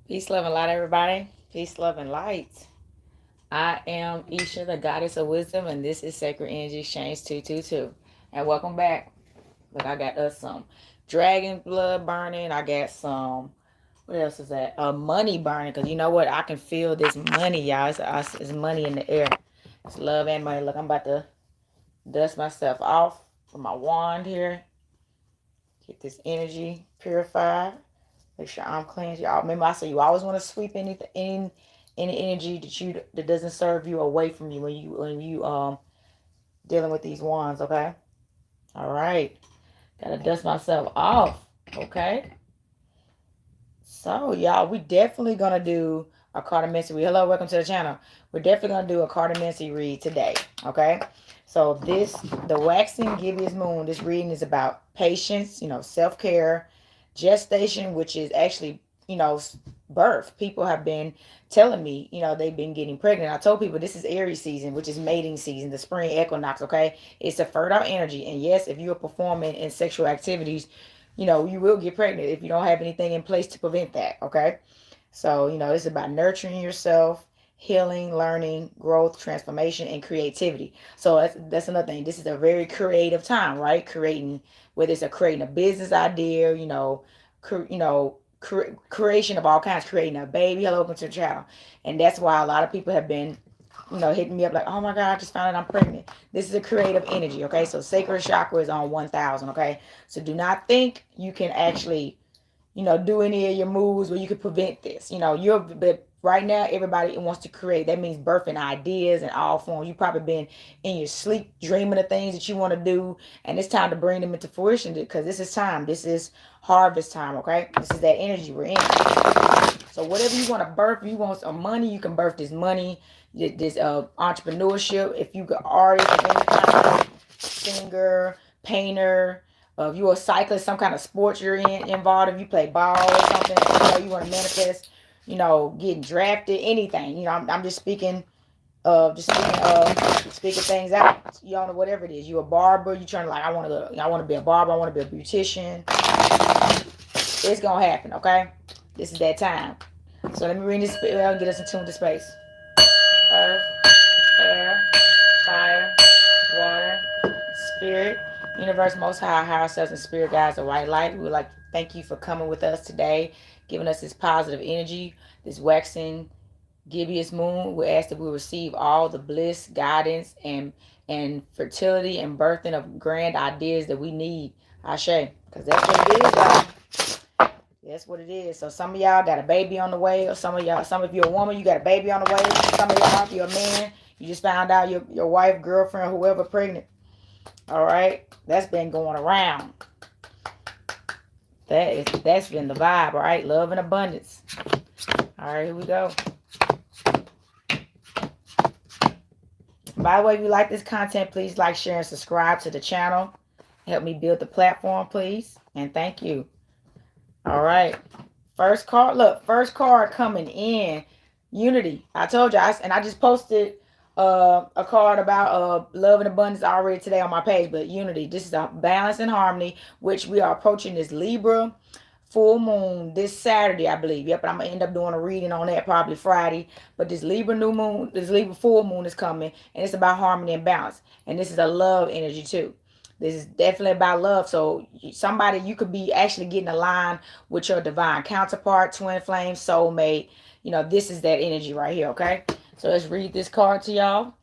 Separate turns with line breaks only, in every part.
Peace, love, and light, everybody. Peace, love, and light. I am Isha, the goddess of wisdom, and this is Sacred Energy Exchange 222. And welcome back. Look, I got us some dragon blood burning. I got some, what else is that? Money burning. Because you know what? I can feel this money, y'all. It's money in the air. It's love and money. Look, I'm about to dust myself off with my wand here. Get this energy purified. Make sure I'm clean. Y'all remember I said you always want to sweep any energy that doesn't serve you away from you when you dealing with these wands, okay? All right. Gotta dust myself off. Okay. So y'all, we definitely gonna do a cartomancy read. Hello, welcome to the channel. We're definitely gonna do a cartomancy read today. Okay. So the waxing gibbous moon, this reading is about patience, self-care, gestation, which is actually, birth. People have been telling me, they've been getting pregnant. I told people this is Aries season, which is mating season, the spring equinox, okay? It's a fertile energy. And yes, if you're performing in sexual activities, you will get pregnant if you don't have anything in place to prevent that, okay? So, it's about nurturing yourself, healing, learning, growth, transformation, and creativity. So that's another thing. This is a very creative time, right? Creating, whether it's creating a business idea, creation of all kinds, creating a baby. Hello, welcome to the channel. And that's why a lot of people have been hitting me up like, oh my God, I just found out I'm pregnant. This is a creative energy, okay? So sacral chakra is on 1,000, okay? So do not think you can actually, do any of your moves where you can prevent this. But right now, everybody wants to create. That means birthing ideas in all forms. You've probably been in your sleep dreaming of things that you want to do, and it's time to bring them into fruition because this is time. This is harvest time, okay? This is that energy we're in. So whatever you want to birth, if you want some money, you can birth this money, this entrepreneurship. If you are an artist of any kind, singer, painter, if you're a cyclist, some kind of sports you're involved, if you play ball or something, you want to manifest, getting drafted, anything. I'm just speaking speaking things out. You know, whatever it is. You a barber, you trying to I want to be a barber, I want to be a beautician. It's gonna happen, okay? This is that time. So let me read this spell and get us in tune to space. Earth, air, fire, water, spirit, universe, most high, higher selves, and spirit guides, the white light. We would like to thank you for coming with us today, giving us this positive energy, this waxing gibbous moon. We ask that we receive all the bliss, guidance, and fertility and birthing of grand ideas that we need. Ashe, because that's what it is, y'all. That's what it is. So some of y'all got a baby on the way, or some of you a woman, you got a baby on the way. Some of y'all, if you're a man, you just found out your wife, girlfriend, whoever pregnant. All right, that's been going around. That's been the vibe, all right? Love and abundance. All right, here we go. By the way, if you like this content, please like, share, and subscribe to the channel. Help me build the platform, please. And thank you. All right. First card. Look, first card coming in. Unity. I told you. I just posted a card about love and abundance already today on my page. But unity. This is a balance and harmony, which we are approaching this Libra full moon this Saturday, I believe. Yep, and I'm gonna end up doing a reading on that probably Friday. But this Libra new moon, this Libra full moon is coming, and it's about harmony and balance. And this is a love energy too. This is definitely about love. So somebody, you could be actually getting aligned with your divine counterpart, twin flame, soulmate. This is that energy right here, okay? So let's read this card to y'all.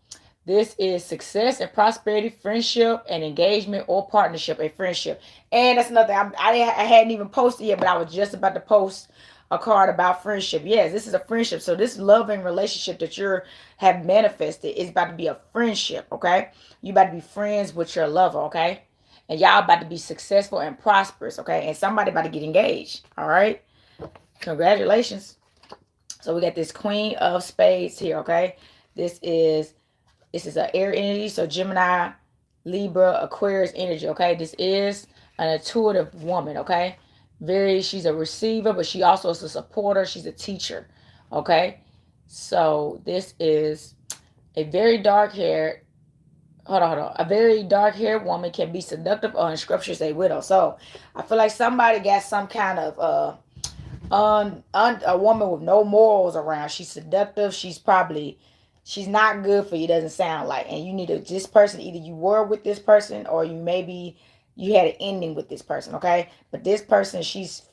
This is success and prosperity, friendship and engagement or partnership, a friendship. And that's another thing. I hadn't even posted yet, but I was just about to post a card about friendship. Yes, this is a friendship. So this loving relationship that you have manifested is about to be a friendship, okay? You about to be friends with your lover, okay? And y'all about to be successful and prosperous, okay? And somebody about to get engaged, all right? Congratulations. So we got this Queen of Spades here, okay? This is an air energy, so Gemini, Libra, Aquarius energy, okay? This is an intuitive woman, okay? She's a receiver, but she also is a supporter. She's a teacher, okay? So this is a very dark-haired, a very dark-haired woman can be seductive or in scripture say widow. So I feel like somebody got some kind of a woman with no morals around. She's seductive. She's not good for you. Doesn't sound like. And you need this person. Either you were with this person or you maybe you had an ending with this person. Okay, but this person, she's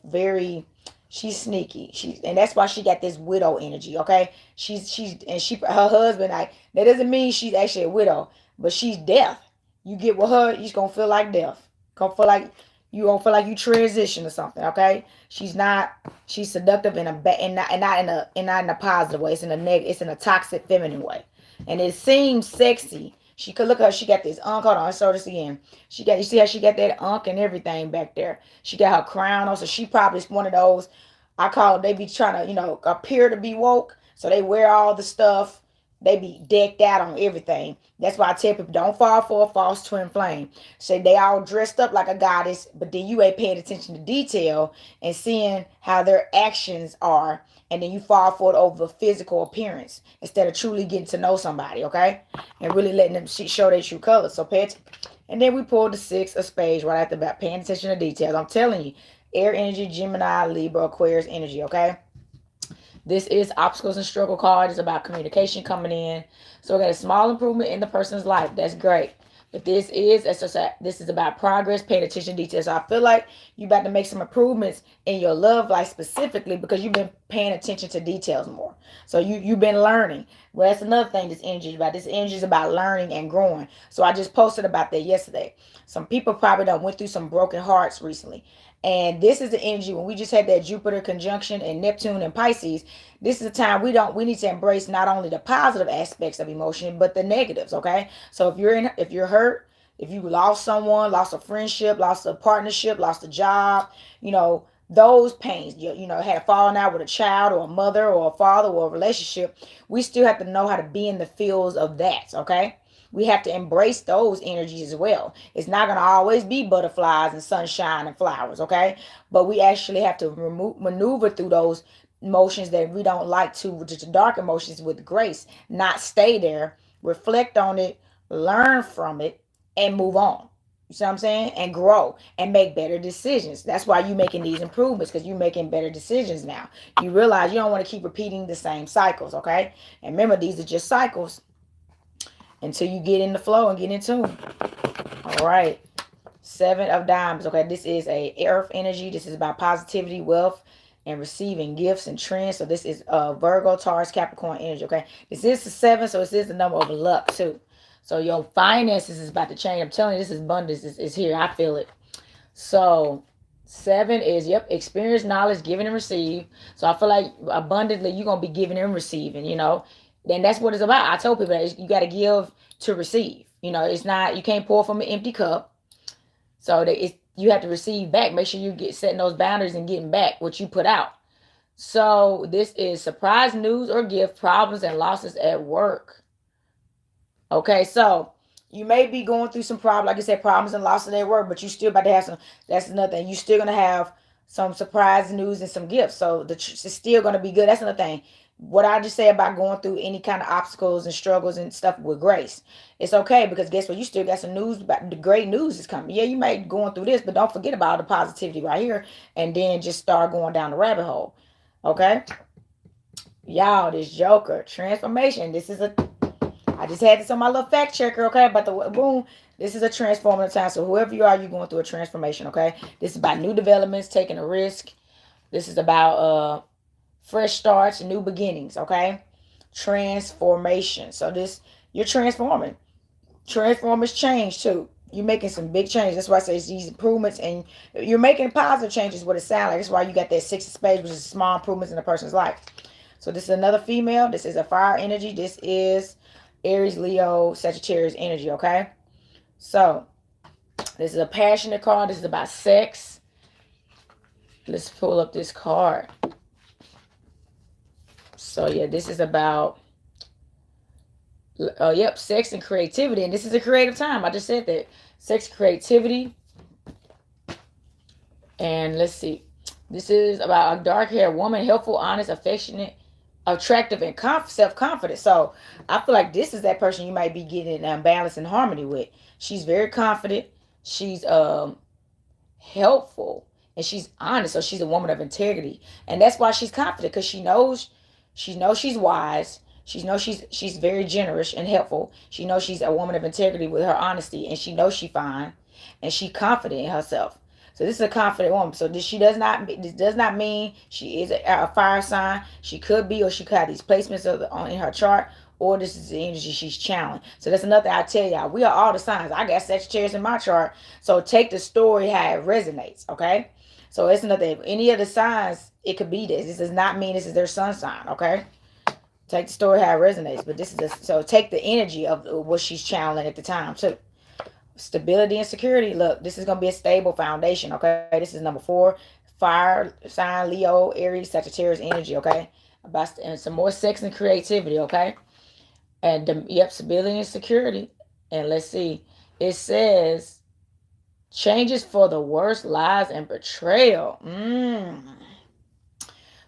sneaky. And that's why she got this widow energy. Okay, her husband. Like that doesn't mean she's actually a widow, but she's deaf. You get with her, you're gonna feel like death. Gonna feel like you transition or something. Okay, she's seductive in a not in a positive way. It's in a toxic feminine way, and it seems sexy. She could look at her. She got this unk. Hold on, I saw this again. You see how she got that unk and everything back there. She got her crown on, so she probably is one of those. I call it. They be trying to appear to be woke, so they wear all the stuff. They be decked out on everything. That's why I tell people don't fall for a false twin flame. Say they all dressed up like a goddess, but then you ain't paying attention to detail and seeing how their actions are, and then you fall for it over physical appearance instead of truly getting to know somebody, okay? And really letting them show their true colors. So pay attention. And then we pulled the 6 of spades right after that, paying attention to details. I'm telling you, air energy, Gemini, Libra, Aquarius energy, okay? This is obstacles and struggle card. It's about communication coming in. So we got a small improvement in the person's life. That's great. But this is about progress, paying attention to details. So I feel like you're about to make some improvements in your love life specifically because you've been paying attention to details more. So you've been learning. Well, that's another thing this energy is about. This energy is about learning and growing. So I just posted about that yesterday. Some people probably done went through some broken hearts recently. And this is the energy when we just had that Jupiter conjunction and Neptune and Pisces. This is the time we need to embrace not only the positive aspects of emotion, but the negatives. Okay. So if you're hurt, if you lost someone, lost a friendship, lost a partnership, lost a job, those pains, had a falling out with a child or a mother or a father or a relationship, we still have to know how to be in the fields of that. Okay. We have to embrace those energies as well. It's not going to always be butterflies and sunshine and flowers, okay? But we actually have to maneuver through those emotions that we don't like to, the dark emotions, with grace, not stay there, reflect on it, learn from it, and move on. You see what I'm saying? And grow and make better decisions. That's why you're making these improvements, because you're making better decisions now. You realize you don't want to keep repeating the same cycles, okay? And remember, these are just cycles until you get in the flow and get in tune. All right. 7 of diamonds. Okay, this is a earth energy. This is about positivity, wealth, and receiving gifts and trends. So this is Virgo, Taurus, Capricorn energy. Okay, this is the 7, so this is the number of luck too. So your finances is about to change. I'm telling you, this is abundance is here. I feel it. So 7 is, experience, knowledge, giving and receive. So I feel like abundantly you're going to be giving and receiving, Then that's what it's about. I told people that you got to give to receive. It's not, you can't pour from an empty cup. So you have to receive back. Make sure you get setting those boundaries and getting back what you put out. So this is surprise news or gift, problems and losses at work. Okay, so you may be going through some problems, like I said, problems and losses at work, but you still about to have some. That's another thing. You still gonna have some surprise news and some gifts. So it's still gonna be good. That's another thing. What I just say about going through any kind of obstacles and struggles and stuff with grace, it's okay, because guess what? You still got some news. About the great news is coming. Yeah, you might be going through this, but don't forget about the positivity right here, and then just start going down the rabbit hole. Okay, y'all, this Joker transformation. I just had this on my little fact checker. Okay, but boom. This is a transformative time. So whoever you are, you're going through a transformation. Okay, this is about new developments, taking a risk. This is about fresh starts, new beginnings, okay? Transformation. So you're transforming. Transformers change too. You're making some big changes. That's why I say it's these improvements, and you're making positive changes, what it sounds like. That's why you got that 6 of spades, which is small improvements in a person's life. So this is another female. This is a fire energy. This is Aries, Leo, Sagittarius energy, okay? So this is a passionate card. This is about sex. Let's pull up this card. So yeah, this is about sex and creativity. And this is a creative time. I just said that. Sex, creativity. And let's see. This is about a dark-haired woman, helpful, honest, affectionate, attractive, and self-confident. So I feel like this is that person you might be getting balance and harmony with. She's very confident. She's helpful. and she's honest. So she's a woman of integrity, and that's why she's confident, because she knows she's wise. She knows she's very generous and helpful. She knows she's a woman of integrity with her honesty, and she knows she's fine, and she's confident in herself. So this is a confident woman. So this does not mean she is a fire sign. She could be, or she could have these placements in her chart, or this is the energy she's channeling. So that's another thing I tell y'all. We are all the signs. I got Sagittarius in my chart. So take the story how it resonates, okay? So it's another thing. Any of the signs, it could be this. This does not mean this is their sun sign, okay? Take the story how it resonates. But this is so take the energy of what she's channeling at the time too. Stability and security. Look, this is going to be a stable foundation, okay? This is number 4. Fire sign, Leo, Aries, Sagittarius energy, okay? And some more sex and creativity, okay? And yep, stability and security. And let's see. It says changes for the worst, lies and betrayal.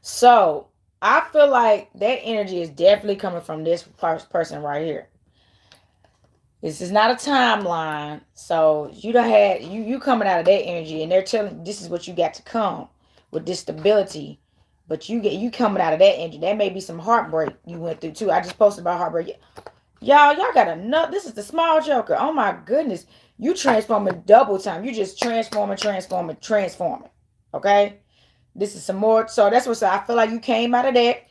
So I feel like that energy is definitely coming from this person right here. This is not a timeline. So you done had you coming out of that energy, and they're telling this is what you got to come with this stability. But you coming out of that energy. That may be some heartbreak you went through too. I just posted about heartbreak. Y'all got enough. This is the small joker. Oh my goodness. You transforming double time. You just transforming. Okay? This is some more. So that's what I feel like you came out of that,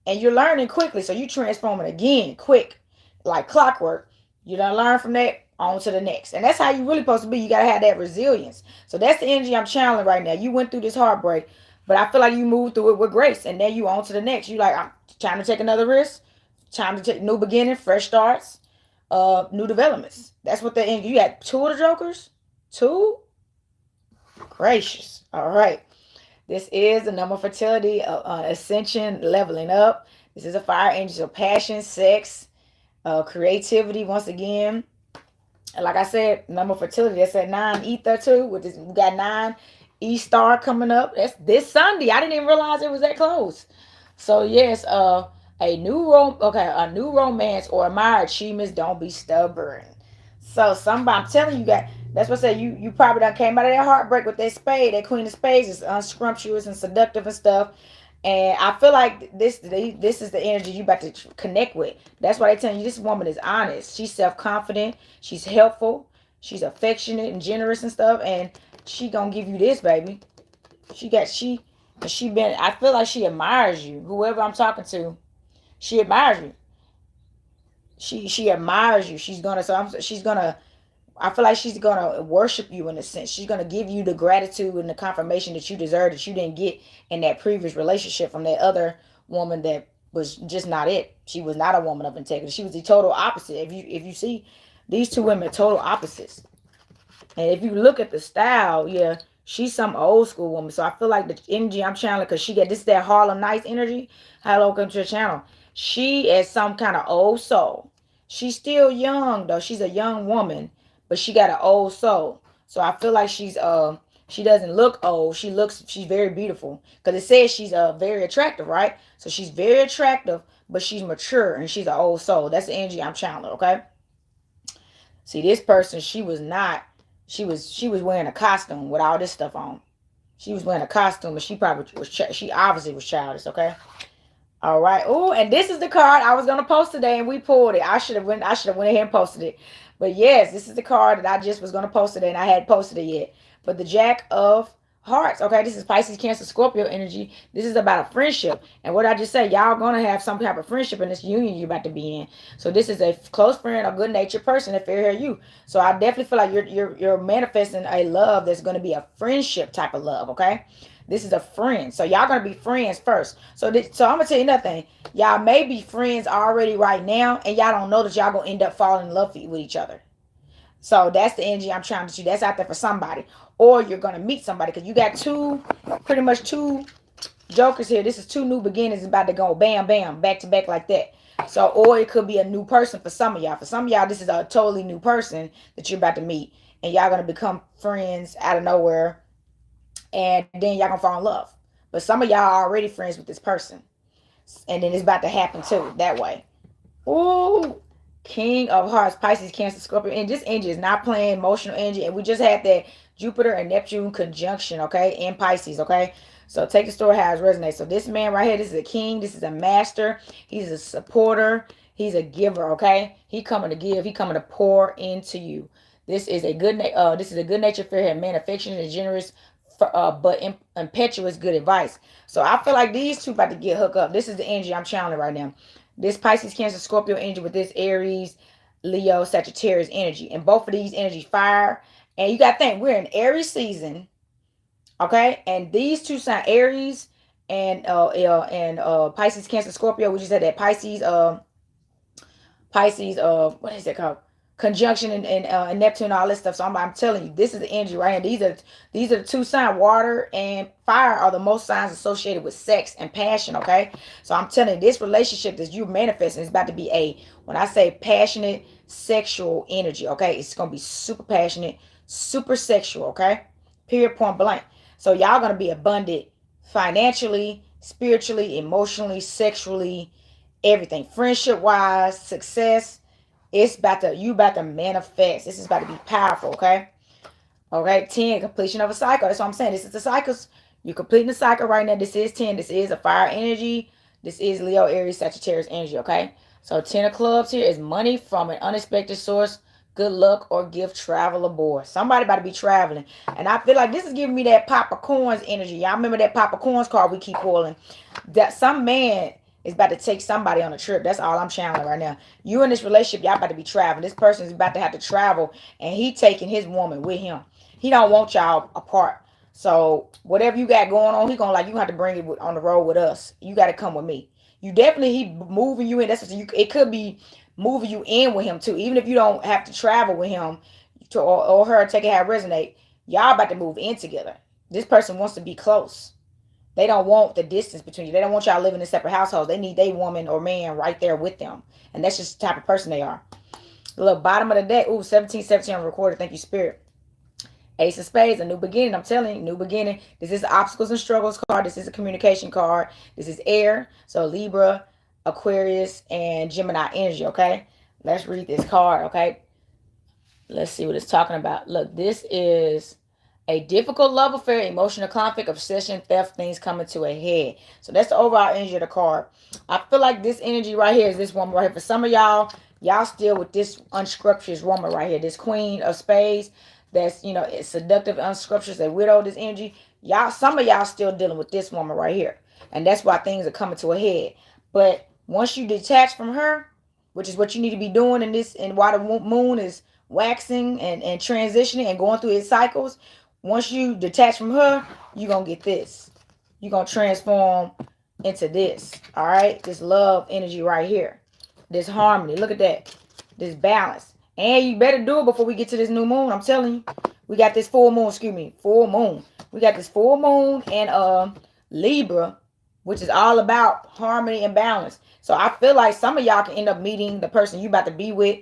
and you're learning quickly. So you transforming again quick, like clockwork. You done learn from that, on to the next. And that's how you really supposed to be. You got to have that resilience. So that's the energy I'm channeling right now. You went through this heartbreak, but I feel like you moved through it with grace. And then you on to the next. You like, I'm trying to take another risk. Time to take new beginning, fresh starts, new developments. That's what the energy. You had 2 of the jokers? 2? Gracious. All right. This is the number of fertility, ascension, leveling up. This is a fire energy. So passion, sex, creativity once again. Like I said, number fertility, that's at 9 ether too. With this, we got 9 E star coming up. That's this Sunday. I didn't even realize it was that close. So yes, a new romance or admire achievements. Don't be stubborn. So somebody, I'm telling you, that's what I said. You probably done came out of that heartbreak with that spade. That queen of spades is unscrumptious and seductive and stuff. And I feel like this is the energy you about to connect with. That's why they tell you this woman is honest. She's self-confident. She's helpful. She's affectionate and generous and stuff. And she gonna give you this, baby. I feel like she admires you. Whoever I'm talking to, she admires you. She admires you. I feel like she's gonna worship you in a sense. She's gonna give you the gratitude and the confirmation that you deserve, that you didn't get in that previous relationship from that other woman that was just not it. She was not a woman of integrity. She was the total opposite. If you see, these 2 women are total opposites. And if you look at the style, yeah, she's some old school woman. So I feel like the energy I'm channeling, because this is that Harlem Nights energy. Hello, welcome to the channel. She is some kind of old soul. She's still young though. She's a young woman, but she got an old soul. So I feel like she doesn't look old. She's very beautiful. Because it says she's very attractive, right? So she's very attractive, but she's mature and she's an old soul. That's the energy I'm channeling, okay? See, this person, she was wearing a costume with all this stuff on. She was wearing a costume, and she obviously was childish, okay? All right. Oh, and this is the card I was gonna post today, and we pulled it. I should have went ahead and posted it. But yes, this is the card that I just was gonna post today, and I hadn't posted it yet. But the Jack of Hearts. Okay, this is Pisces, Cancer, Scorpio energy. This is about a friendship. And what I just said, y'all gonna have some type of friendship in this union you're about to be in. So this is a close friend, a good natured person that fair you. So I definitely feel like you're manifesting a love that's gonna be a friendship type of love. Okay. This is a friend. So y'all gonna be friends first. So I'm gonna tell you nothing. Y'all may be friends already right now, and y'all don't know that y'all gonna end up falling in love with each other. So that's the energy I'm trying to do. That's out there for somebody. Or you're gonna meet somebody, because you got pretty much two jokers here. This is 2 new beginnings about to go bam, bam, back to back like that. So, or it could be a new person for some of y'all. For some of y'all, this is a totally new person that you're about to meet, and y'all gonna become friends out of nowhere. And then y'all gonna fall in love. But some of y'all are already friends with this person. And then it's about to happen too, that way. Ooh. King of Hearts, Pisces, Cancer, Scorpio. And this energy is not playing emotional energy. And we just had that Jupiter and Neptune conjunction, okay, in Pisces, okay? So take the story how it resonates. So this man right here, this is a king. This is a master. He's a supporter. He's a giver, okay? He coming to give. He coming to pour into you. This is a good natured, fair-haired man, affectionate and generous, but impetuous, good advice. So I feel like these two about to get hooked up. This is the energy I'm channeling right now. This Pisces, Cancer, Scorpio energy with this Aries, Leo, Sagittarius energy. And both of these energies fire. And you got to think, we're in Aries season. Okay? And these two signs, Aries and Pisces, Cancer, Scorpio, we just had that Pisces, what is it called? Conjunction and Neptune, all this stuff. So I'm telling you, this is the energy right here. These are the two signs. Water and fire are the most signs associated with sex and passion. Okay, so I'm telling you, this relationship that you manifesting is about to be when I say passionate sexual energy. Okay, it's gonna be super passionate, super sexual. Okay, period, point blank. So y'all gonna be abundant financially, spiritually, emotionally, sexually, everything, friendship wise, success. It's you about to manifest. This is about to be powerful, okay? Okay, 10, completion of a cycle. That's what I'm saying. This is the cycles. You're completing the cycle right now. This is 10. This is a fire energy. This is Leo, Aries, Sagittarius energy, okay? So 10 of clubs here is money from an unexpected source, good luck, or gift, travel aboard. Somebody about to be traveling. And I feel like this is giving me that Papa Coins energy. Y'all remember that Papa Coins card we keep pulling? That some man is about to take somebody on a trip. That's all I'm channeling right now. You in this relationship, y'all about to be traveling. This person is about to have to travel, and he taking his woman with him. He don't want y'all apart. So whatever you got going on, he gonna like you have to bring it on the road with us. You got to come with me. You definitely he moving you in. That's what it could be moving you in with him too. Even if you don't have to travel with him or her, take it how it resonate. Y'all about to move in together. This person wants to be close. They don't want the distance between you. They don't want y'all living in separate households. They need their woman or man right there with them. And that's just the type of person they are. The little bottom of the deck. Ooh, 1717 on recorded. Thank you, Spirit. Ace of Spades, a new beginning. I'm telling you, new beginning. This is obstacles and struggles card. This is a communication card. This is air. So Libra, Aquarius, and Gemini energy, okay? Let's read this card, okay? Let's see what it's talking about. Look, this is a difficult love affair, emotional conflict, obsession, theft, things coming to a head. So that's the overall energy of the card. I feel like this energy right here is this woman right here. For some of y'all still with this unscrupulous woman right here. This Queen of Spades that's, it's seductive, unscrupulous, a widow, this energy. Some of y'all still dealing with this woman right here. And that's why things are coming to a head. But once you detach from her, which is what you need to be doing in this, and while the moon is waxing and transitioning and going through its cycles, once you detach from her, you're going to get this. You're going to transform into this. All right? This love energy right here. This harmony. Look at that. This balance. And you better do it before we get to this new moon. I'm telling you. We got this full moon. Excuse me. Full moon. We got this full moon and Libra, which is all about harmony and balance. So I feel like some of y'all can end up meeting the person you about to be with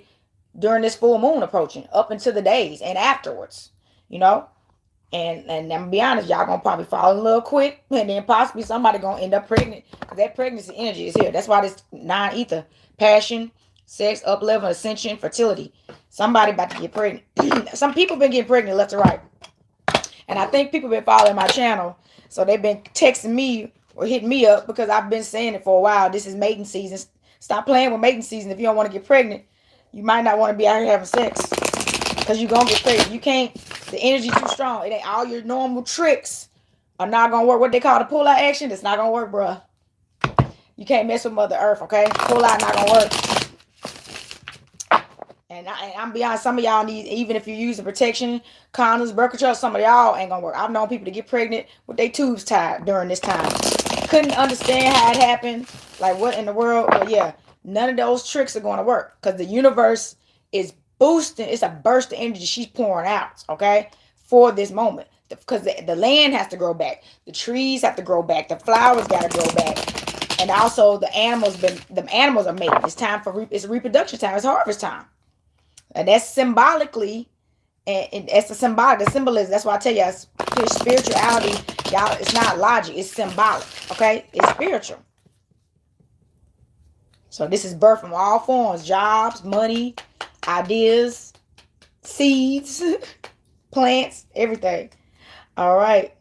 during this full moon approaching. Up into the days and afterwards. And I'm gonna be honest, y'all gonna probably fall in love quick, and then possibly somebody gonna end up pregnant. Because that pregnancy energy is here. That's why this non-ether, passion, sex, up-level, ascension, fertility. Somebody about to get pregnant. Some people been getting pregnant left to right. And I think people been following my channel. So they've been texting me or hitting me up because I've been saying it for a while. This is mating season. Stop playing with mating season. If you don't want to get pregnant, you might not want to be out here having sex. Because you're going to get pregnant. You can't. The energy too strong. It ain't all your normal tricks are not going to work. What they call the pull-out action, it's not going to work, bruh. You can't mess with Mother Earth, okay? Pull-out not going to work. And I'm be honest, some of y'all need, even if you're using protection, condoms, birth control, some of y'all ain't going to work. I've known people to get pregnant with their tubes tied during this time. Couldn't understand how it happened. Like, what in the world? But yeah, none of those tricks are going to work. Because the universe is boosting. It's a burst of energy she's pouring out, okay, for this moment. Because the land has to grow back. The trees have to grow back. The flowers got to grow back. And also the animals are mating. It's time for it's reproduction time. It's harvest time. And that's symbolically, and that's the symbolism. That's why I tell you, spirituality, y'all, it's not logic. It's symbolic, okay? It's spiritual. So this is birth from all forms: jobs, money, ideas, seeds, plants, everything. All right.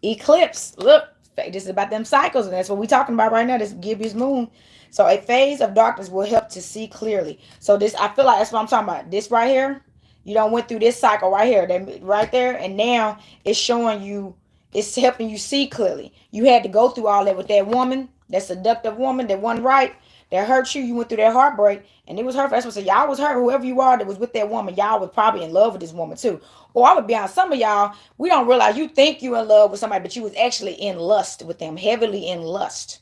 Eclipse. Look, this is about them cycles, and that's what we're talking about right now. This Gibbous moon. So a phase of darkness will help to see clearly. So this, I feel like that's what I'm talking about. This right here, you don't went through this cycle right here, that right there, and now it's showing you, it's helping you see clearly. You had to go through all that with that woman, that seductive woman, that one right, that hurt you. You went through that heartbreak, and it was hurtful. That's what I said. Y'all was hurt. Whoever you are that was with that woman, y'all was probably in love with this woman too. Or I would be honest, some of y'all, we don't realize you think you in love with somebody, but you was actually in lust with them, heavily in lust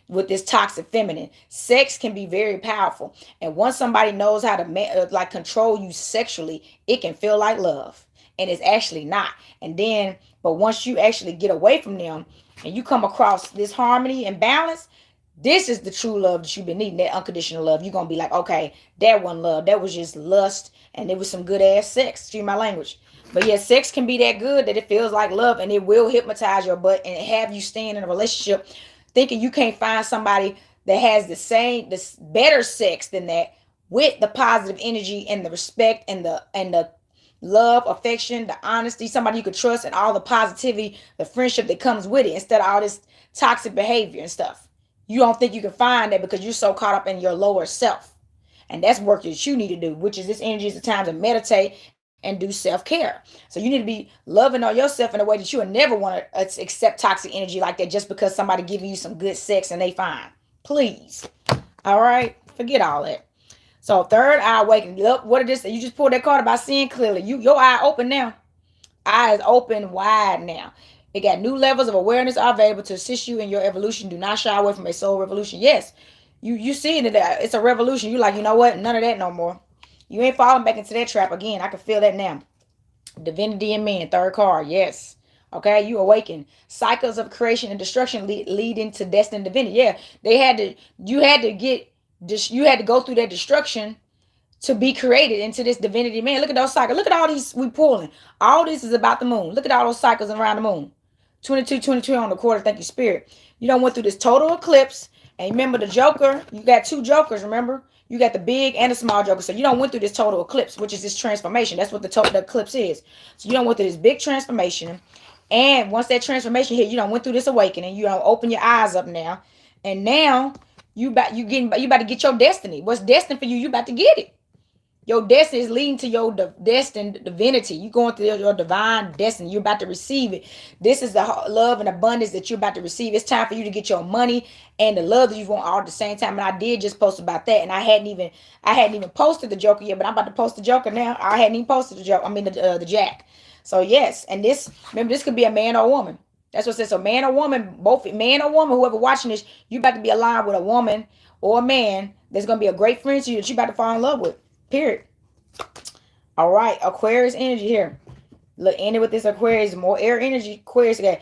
with this toxic feminine. Sex can be very powerful, and once somebody knows how to like control you sexually, it can feel like love, and it's actually not. And then, but once you actually get away from them and you come across this harmony and balance, this is the true love that you've been needing, that unconditional love. You're going to be like, okay, that one love, that was just lust, and it was some good ass sex. Excuse my language. But yeah, sex can be that good that it feels like love, and it will hypnotize your butt and have you staying in a relationship thinking you can't find somebody that has this better sex than that, with the positive energy and the respect and the love, affection, the honesty, somebody you could trust, and all the positivity, the friendship that comes with it, instead of all this toxic behavior and stuff. You don't think you can find that because you're so caught up in your lower self. And that's work that you need to do, which is this energy is the time to meditate and do self-care. So you need to be loving on yourself in a way that you would never want to accept toxic energy like that just because somebody giving you some good sex and they fine. Please. All right? Forget all that. So third eye awakening. Look, what it is. You just pulled that card about seeing clearly. Your eye open now. Eye is open wide now. It got new levels of awareness are available to assist you in your evolution. Do not shy away from a soul revolution. Yes, you seeing it. It's a revolution. You like, you know what? None of that no more. You ain't falling back into that trap again. I can feel that now. Divinity in men. Third card. Yes. Okay, you awaken. Cycles of creation and destruction leading to destined divinity. Yeah, they had to. You had to get. You had to go through that destruction to be created into this divinity. Man, look at those cycles. Look at all these we pulling. All this is about the moon. Look at all those cycles around the moon. 22, 22 on the quarter. Thank you, Spirit. You don't went through this total eclipse. And remember the Joker. You got two Jokers, remember? You got the big and the small Joker. So you don't went through this total eclipse, which is this transformation. That's what the eclipse is. So you don't went through this big transformation. And once that transformation hit, you don't went through this awakening. You don't open your eyes up now. And now you about to get your destiny. What's destined for you, you about to get it. Your destiny is leading to your destined divinity. You're going through your divine destiny. You're about to receive it. This is the love and abundance that you're about to receive. It's time for you to get your money and the love that you want all at the same time. And I did just post about that. And I hadn't even posted the Joker yet, but I'm about to post the Joker now. I hadn't even posted the Joker. I mean the Jack. So yes, and remember, this could be a man or a woman. That's what it says. So man or woman, both man or woman, whoever watching this, you about to be aligned with a woman or a man that's gonna be a great friend to you that you about to fall in love with. Period. All right, Aquarius energy here. Look, ending with this Aquarius, more air energy. Aquarius again.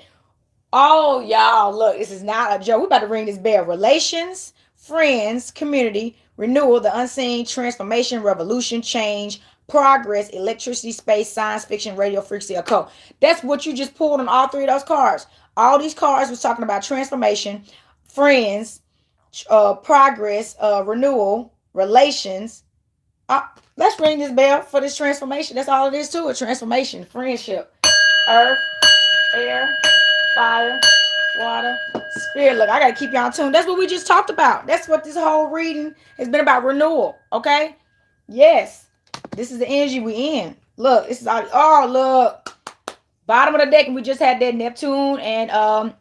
Oh, y'all, look, this is not a joke. We're about to ring this bell. Relations, friends, community, renewal, the unseen, transformation, revolution, change, progress, electricity, space, science fiction, radio, frequency, occult. That's what you just pulled on all three of those cards. All these cards was talking about transformation, friends, progress, renewal, relations. Let's ring this bell for this transformation. That's all it is to it. Transformation, friendship, earth, air, fire, water, spirit. Look, I got to keep y'all tuned. That's what we just talked about. That's what this whole reading has been about, renewal. Okay? Yes. This is the energy we in. Look, this is all. Oh, look. Bottom of the deck, and we just had that Neptune and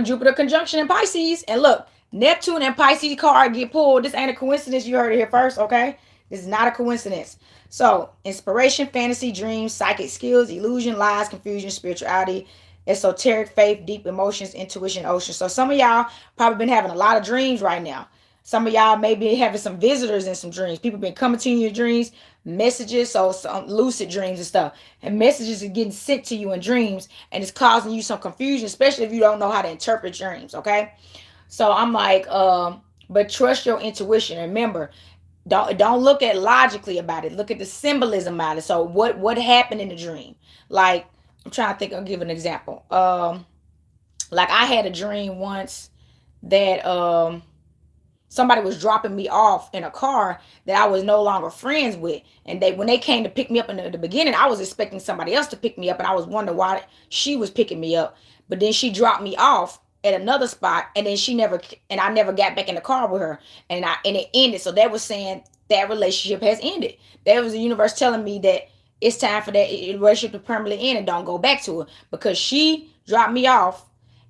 Jupiter conjunction in Pisces. And look, Neptune and Pisces card get pulled. This ain't a coincidence. You heard it here first, okay? This is not a coincidence. So, inspiration, fantasy, dreams, psychic skills, illusion, lies, confusion, spirituality, esoteric faith, deep emotions, intuition, ocean. So, some of y'all probably been having a lot of dreams right now. Some of y'all may be having some visitors in some dreams. People been coming to you in your dreams, messages, so some lucid dreams and stuff. And messages are getting sent to you in dreams, and it's causing you some confusion, especially if you don't know how to interpret dreams, okay? So I'm like, but trust your intuition. Remember, don't look at logically about it. Look at the symbolism about it. So what happened in the dream? Like, I'm trying to think. I'll give an example. Like I had a dream once that somebody was dropping me off in a car that I was no longer friends with. And when they came to pick me up in the beginning, I was expecting somebody else to pick me up, and I was wondering why she was picking me up. But then she dropped me off at another spot, and then I never got back in the car with her, and it ended. So that was saying that relationship has ended. That was the universe telling me that it's time for that relationship to permanently end and don't go back to her, because she dropped me off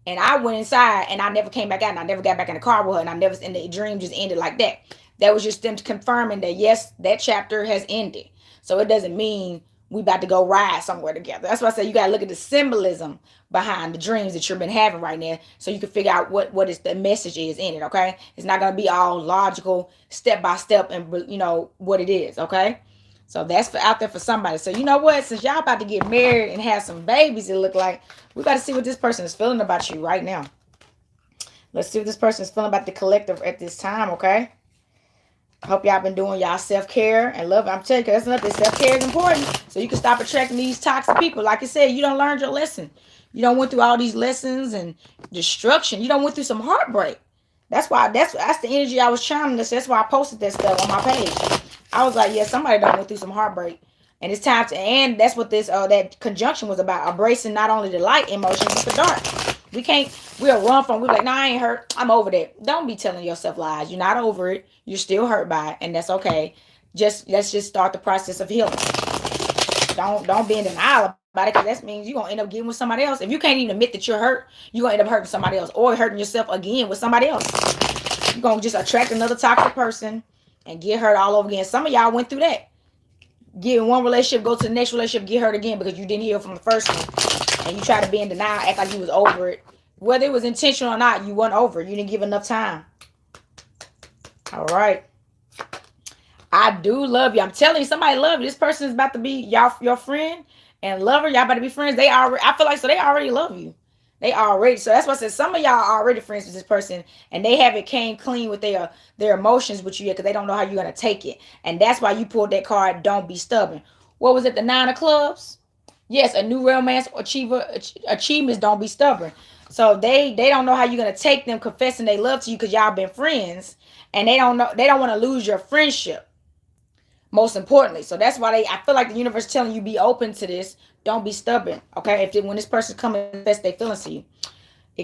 and I went inside and I never came back out, and I never got back in the car with her, and the dream just ended like that. That was just them confirming that yes, that chapter has ended. So it doesn't mean we about to go ride somewhere together. That's why I say you gotta look at the symbolism behind the dreams that you've been having right now, so you can figure out what is the message is in it. Okay, it's not gonna be all logical, step by step, and what it is. Okay, so that's out there for somebody. So you know what? Since y'all about to get married and have some babies, it look like we got to see what this person is feeling about you right now. Let's see what this person is feeling about the collective at this time. Okay. I hope y'all been doing y'all self-care and love. I'm telling you, that's nothing. Self-care is important, so you can stop attracting these toxic people. Like I said, you don't learn your lesson. You don't went through all these lessons and destruction. You don't went through some heartbreak. That's the energy I was channeling this. That's why I posted that stuff on my page. I was like, yeah, somebody done went through some heartbreak, and it's time to end. That's what this that conjunction was about. Embracing not only the light emotions but the dark. We'll run from. We're like, nah, I ain't hurt. I'm over that. Don't be telling yourself lies. You're not over it. You're still hurt by it, and that's okay. Let's just start the process of healing. Don't be in denial about it, because that means you're gonna end up getting with somebody else. If you can't even admit that you're hurt, you're gonna end up hurting somebody else, or hurting yourself again with somebody else. You're gonna just attract another toxic person and get hurt all over again. Some of y'all went through that. Get in one relationship, go to the next relationship, get hurt again because you didn't heal from the first one, and you try to be in denial, act like you was over it. Whether it was intentional or not, you weren't over it. You didn't give enough time. All right. I do love you. I'm telling you, somebody love you. This person is about to be your friend and lover. Y'all about to be friends. I feel like, so they already love you. So that's why I said some of y'all are already friends with this person, and they haven't came clean with their emotions with you yet, because they don't know how you're going to take it. And that's why you pulled that card, don't be stubborn. What was it, the 9 of clubs? Yes, a new romance achievements, don't be stubborn. So they don't know how you're going to take them confessing they love to you, because y'all been friends, and they don't want to lose your friendship, most importantly. So that's why I feel like the universe telling you be open to this. Don't be stubborn. Okay, when this person come and confess their feelings to you,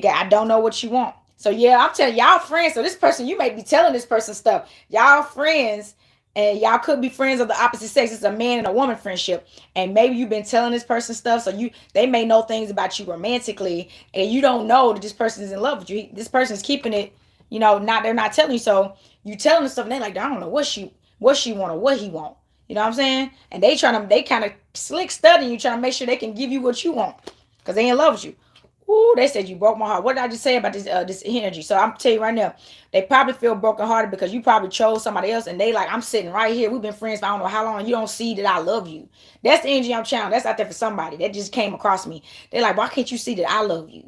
I don't know what you want. So yeah, I'm telling y'all friends. So this person, you may be telling this person stuff. Y'all friends, and y'all could be friends of the opposite sex. It's a man and a woman friendship, and maybe you've been telling this person stuff. So they may know things about you romantically, and you don't know that this person is in love with you. This person is keeping it. They're not telling you. So you telling them stuff, and they're like, I don't know what she want or what he want. You know what I'm saying? And they kind of slick studying you, trying to make sure they can give you what you want, because they in love with you. Ooh, they said you broke my heart. What did I just say about this energy? So I'm telling you right now, they probably feel brokenhearted because you probably chose somebody else, and they like, I'm sitting right here. We've been friends for I don't know how long. You don't see that I love you. That's the energy I'm channeling. That's out there for somebody that just came across me. They're like, why can't you see that I love you?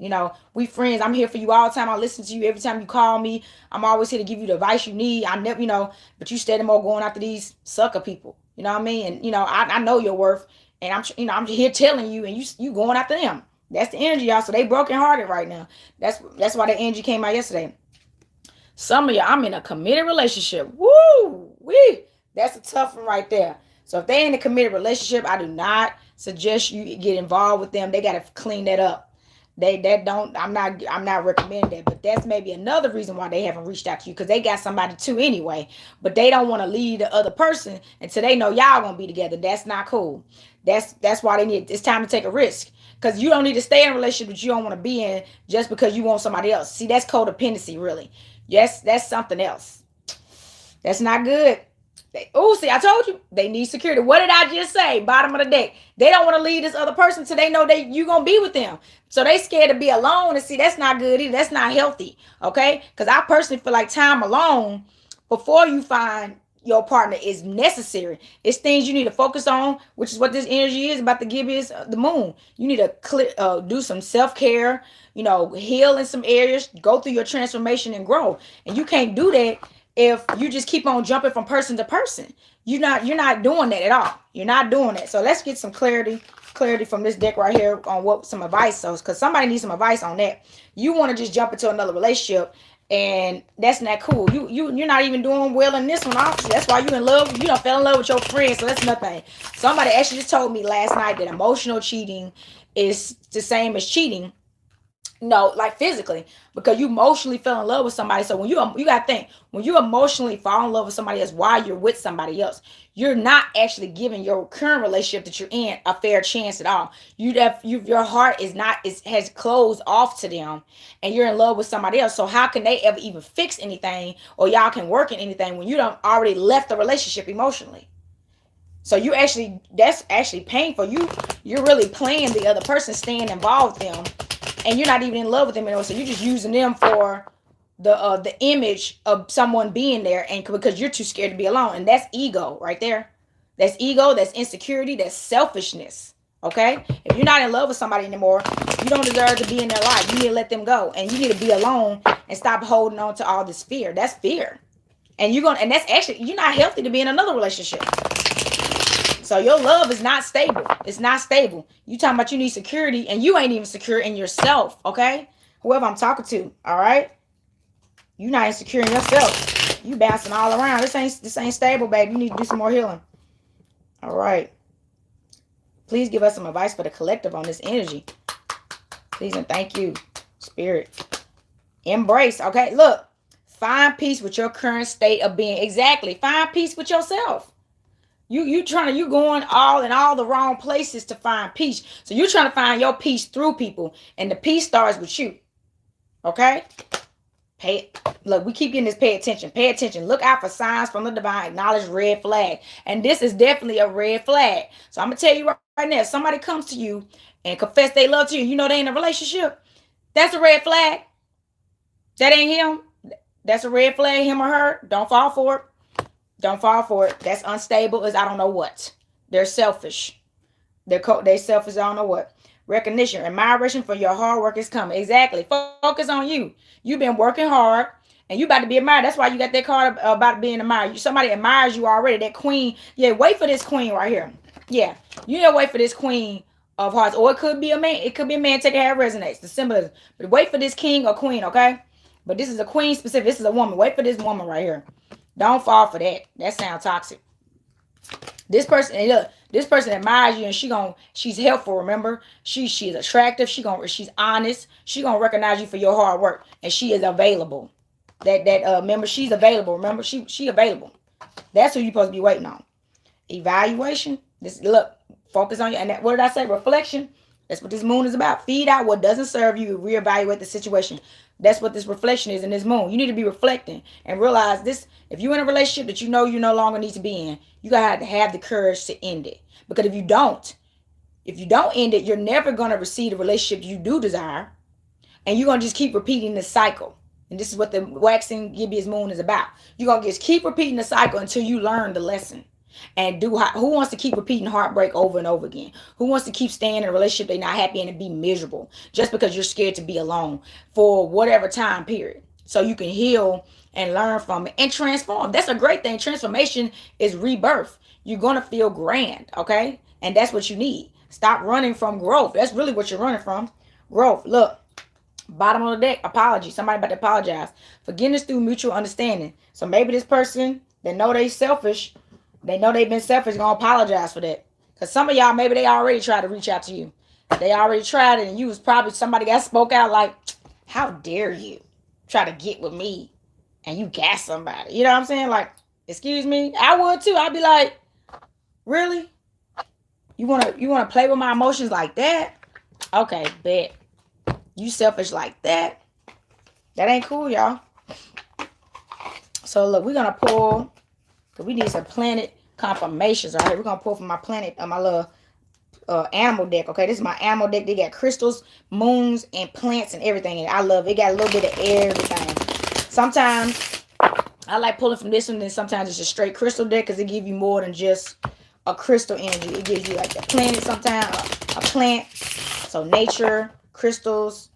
We friends. I'm here for you all the time. I listen to you every time you call me. I'm always here to give you the advice you need. I never, but you steady more going after these sucker people. You know what I mean? And I know your worth, and I'm here telling you, and you going after them. That's the energy, y'all. So they brokenhearted right now. That's why the energy came out yesterday. Some of y'all, I'm in a committed relationship. Woo! Wee! That's a tough one right there. So if they in a committed relationship, I do not suggest you get involved with them. They got to clean that up. I'm not recommending that, but that's maybe another reason why they haven't reached out to you, because they got somebody too anyway, but they don't want to leave the other person until they know y'all gonna be together. That's not cool. That's why it's time to take a risk, because you don't need to stay in a relationship that you don't want to be in just because you want somebody else. See, that's codependency, really. Yes, that's something else. That's not good. See, I told you, they need security. What did I just say? Bottom of the deck. They don't want to leave this other person until they know that you gonna be with them. So they scared to be alone. And see, that's not good either. That's not healthy. Okay? Because I personally feel like time alone before you find your partner is necessary. It's things you need to focus on, which is what this energy is about. The Gibbous, the moon. You need to do some self-care, heal in some areas, go through your transformation and grow. And you can't do that if you just keep on jumping from person to person. You're not doing that at all. You're not doing that. So let's get some clarity from this deck right here on what some advice is, because somebody needs some advice on that. You want to just jump into another relationship And that's not cool. You're not even doing well in this one, obviously. That's why you in love. You don't fell in love with your friend, so that's nothing. Somebody actually just told me last night that emotional cheating is the same as cheating. No, like physically, because you emotionally fell in love with somebody. So when you gotta think, when you emotionally fall in love with somebody else while you're with somebody else, you're not actually giving your current relationship that you're in a fair chance at all. Your heart has closed off to them, and you're in love with somebody else. So how can they ever even fix anything, or y'all can work in anything when you don't already left the relationship emotionally? So that's actually painful. You're really playing the other person, staying involved with them, and you're not even in love with them anymore. So you're just using them for the image of someone being there, and because you're too scared to be alone, and that's ego right there. That's ego. That's insecurity. That's selfishness. Okay, if you're not in love with somebody anymore, you don't deserve to be in their life. You need to let them go, and you need to be alone and stop holding on to all this fear. That's fear, and that's actually, you're not healthy to be in another relationship. So your love is not stable. It's not stable. You talking about you need security, and you ain't even secure in yourself, okay? Whoever I'm talking to, all right? You not insecure in yourself. You bouncing all around. This ain't stable, baby. You need to do some more healing. All right. Please give us some advice for the collective on this energy. Please and thank you, Spirit. Embrace, okay? Look, find peace with your current state of being. Exactly. Find peace with yourself. You going all in all the wrong places to find peace. So you're trying to find your peace through people, and the peace starts with you. Okay? Look, we keep getting this. Pay attention. Pay attention. Look out for signs from the divine. Acknowledge red flag. And this is definitely a red flag. So I'm gonna tell you right now, if somebody comes to you and confess they love to you, you know they in a relationship, that's a red flag. That ain't him. That's a red flag, him or her. Don't fall for it. Don't fall for it. That's unstable as I don't know what. They're selfish. They selfish, I don't know what. Recognition, admiration for your hard work is coming. Exactly. Focus on you. You've been working hard, and you about to be admired. That's why you got that card about being admired. Somebody admires you already. That queen. Yeah, wait for this queen right here. Yeah, you need to wait for this queen of hearts. Or it could be a man. It could be a man. Take it how it resonates. The symbolism. But wait for this king or queen, okay? But this is a queen specific. This is a woman. Wait for this woman right here. Don't fall for that. That sounds toxic. This person, look, this person admires you, and she's helpful. Remember, she's attractive. She's honest. She gonna recognize you for your hard work, and she is available. Remember, she's available. Remember, she available. That's who you supposed to be waiting on. Evaluation. Focus on you. And what did I say? Reflection. That's what this moon is about. Feed out what doesn't serve you. Reevaluate the situation. That's what this reflection is in this moon. You need to be reflecting and realize this. If you're in a relationship that you know you no longer need to be in, you gotta have the courage to end it. Because if you don't end it, you're never gonna receive the relationship you do desire, and you're gonna just keep repeating this cycle. And this is what the waxing gibbous moon is about. You're gonna just keep repeating the cycle until you learn the lesson. And who wants to keep repeating heartbreak over and over again? Who wants to keep staying in a relationship they're not happy in and be miserable just because you're scared to be alone for whatever time period? So you can heal and learn from it and transform. That's a great thing. Transformation is rebirth. You're going to feel grand, okay? And that's what you need. Stop running from growth. That's really what you're running from. Growth. Look, bottom of the deck, apology. Somebody about to apologize. Forgiveness through mutual understanding. So maybe this person, they know they selfish. They know they've been selfish, gonna apologize for that. Because some of y'all, maybe they already tried to reach out to you. They already tried it, and you was probably somebody that spoke out like, how dare you try to get with me and you got somebody. You know what I'm saying? Like, excuse me? I would too. I'd be like, really? You wanna play with my emotions like that? Okay, bet. You selfish like that? That ain't cool, y'all. So look, we're gonna pull. We need some planet confirmations. All right, we're gonna pull from my planet, my little animal deck. Okay, this is my animal deck. They got crystals, moons, and plants and everything. And I love it. It got a little bit of everything. Sometimes I like pulling from this one, and sometimes it's a straight crystal deck because it gives you more than just a crystal energy. It gives you like a planet, sometimes a plant. So nature, crystals,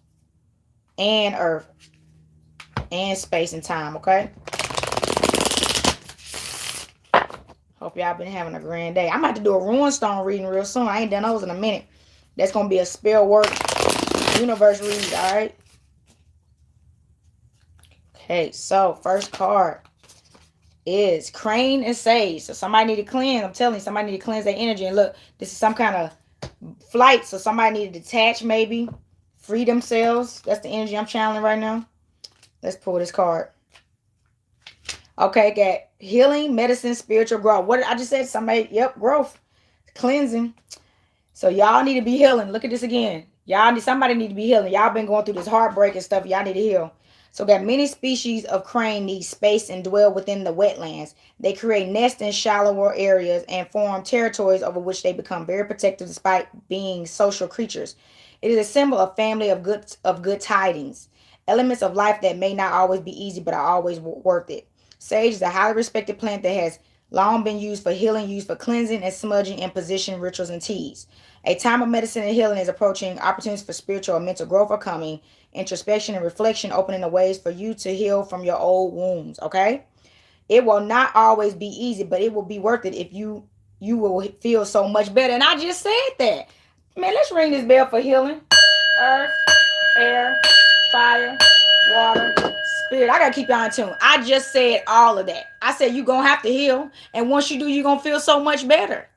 and earth, and space and time. Okay. Hope y'all been having a grand day. I'm about to do a runestone reading real soon. I ain't done those in a minute. That's going to be a spell work universe read, all right? Okay, so first card is Crane and Sage. So somebody need to cleanse. I'm telling you, somebody need to cleanse their energy. And look, this is some kind of flight. So somebody need to detach, maybe. Free themselves. That's the energy I'm channeling right now. Let's pull this card. Okay, got healing, medicine, spiritual growth. What did I just said? Somebody, yep, growth. Cleansing. So y'all need to be healing. Look at this again. Somebody need to be healing. Y'all been going through this heartbreak and stuff. Y'all need to heal. So got many species of crane need space and dwell within the wetlands. They create nests in shallower areas and form territories over which they become very protective despite being social creatures. It is a symbol of family of good tidings. Elements of life that may not always be easy but are always worth it. Sage is a highly respected plant that has long been used for healing, used for cleansing and smudging in position rituals and teas. A time of medicine and healing is approaching. Opportunities for spiritual and mental growth are coming. Introspection and reflection opening the ways for you to heal from your old wounds. Okay? It will not always be easy, but it will be worth it if you will feel so much better. And I just said that. Man, let's ring this bell for healing. Earth, air, fire, water, spirit. I gotta keep y'all in tune. I just said all of that. I said you're gonna have to heal. And once you do, you're gonna feel so much better.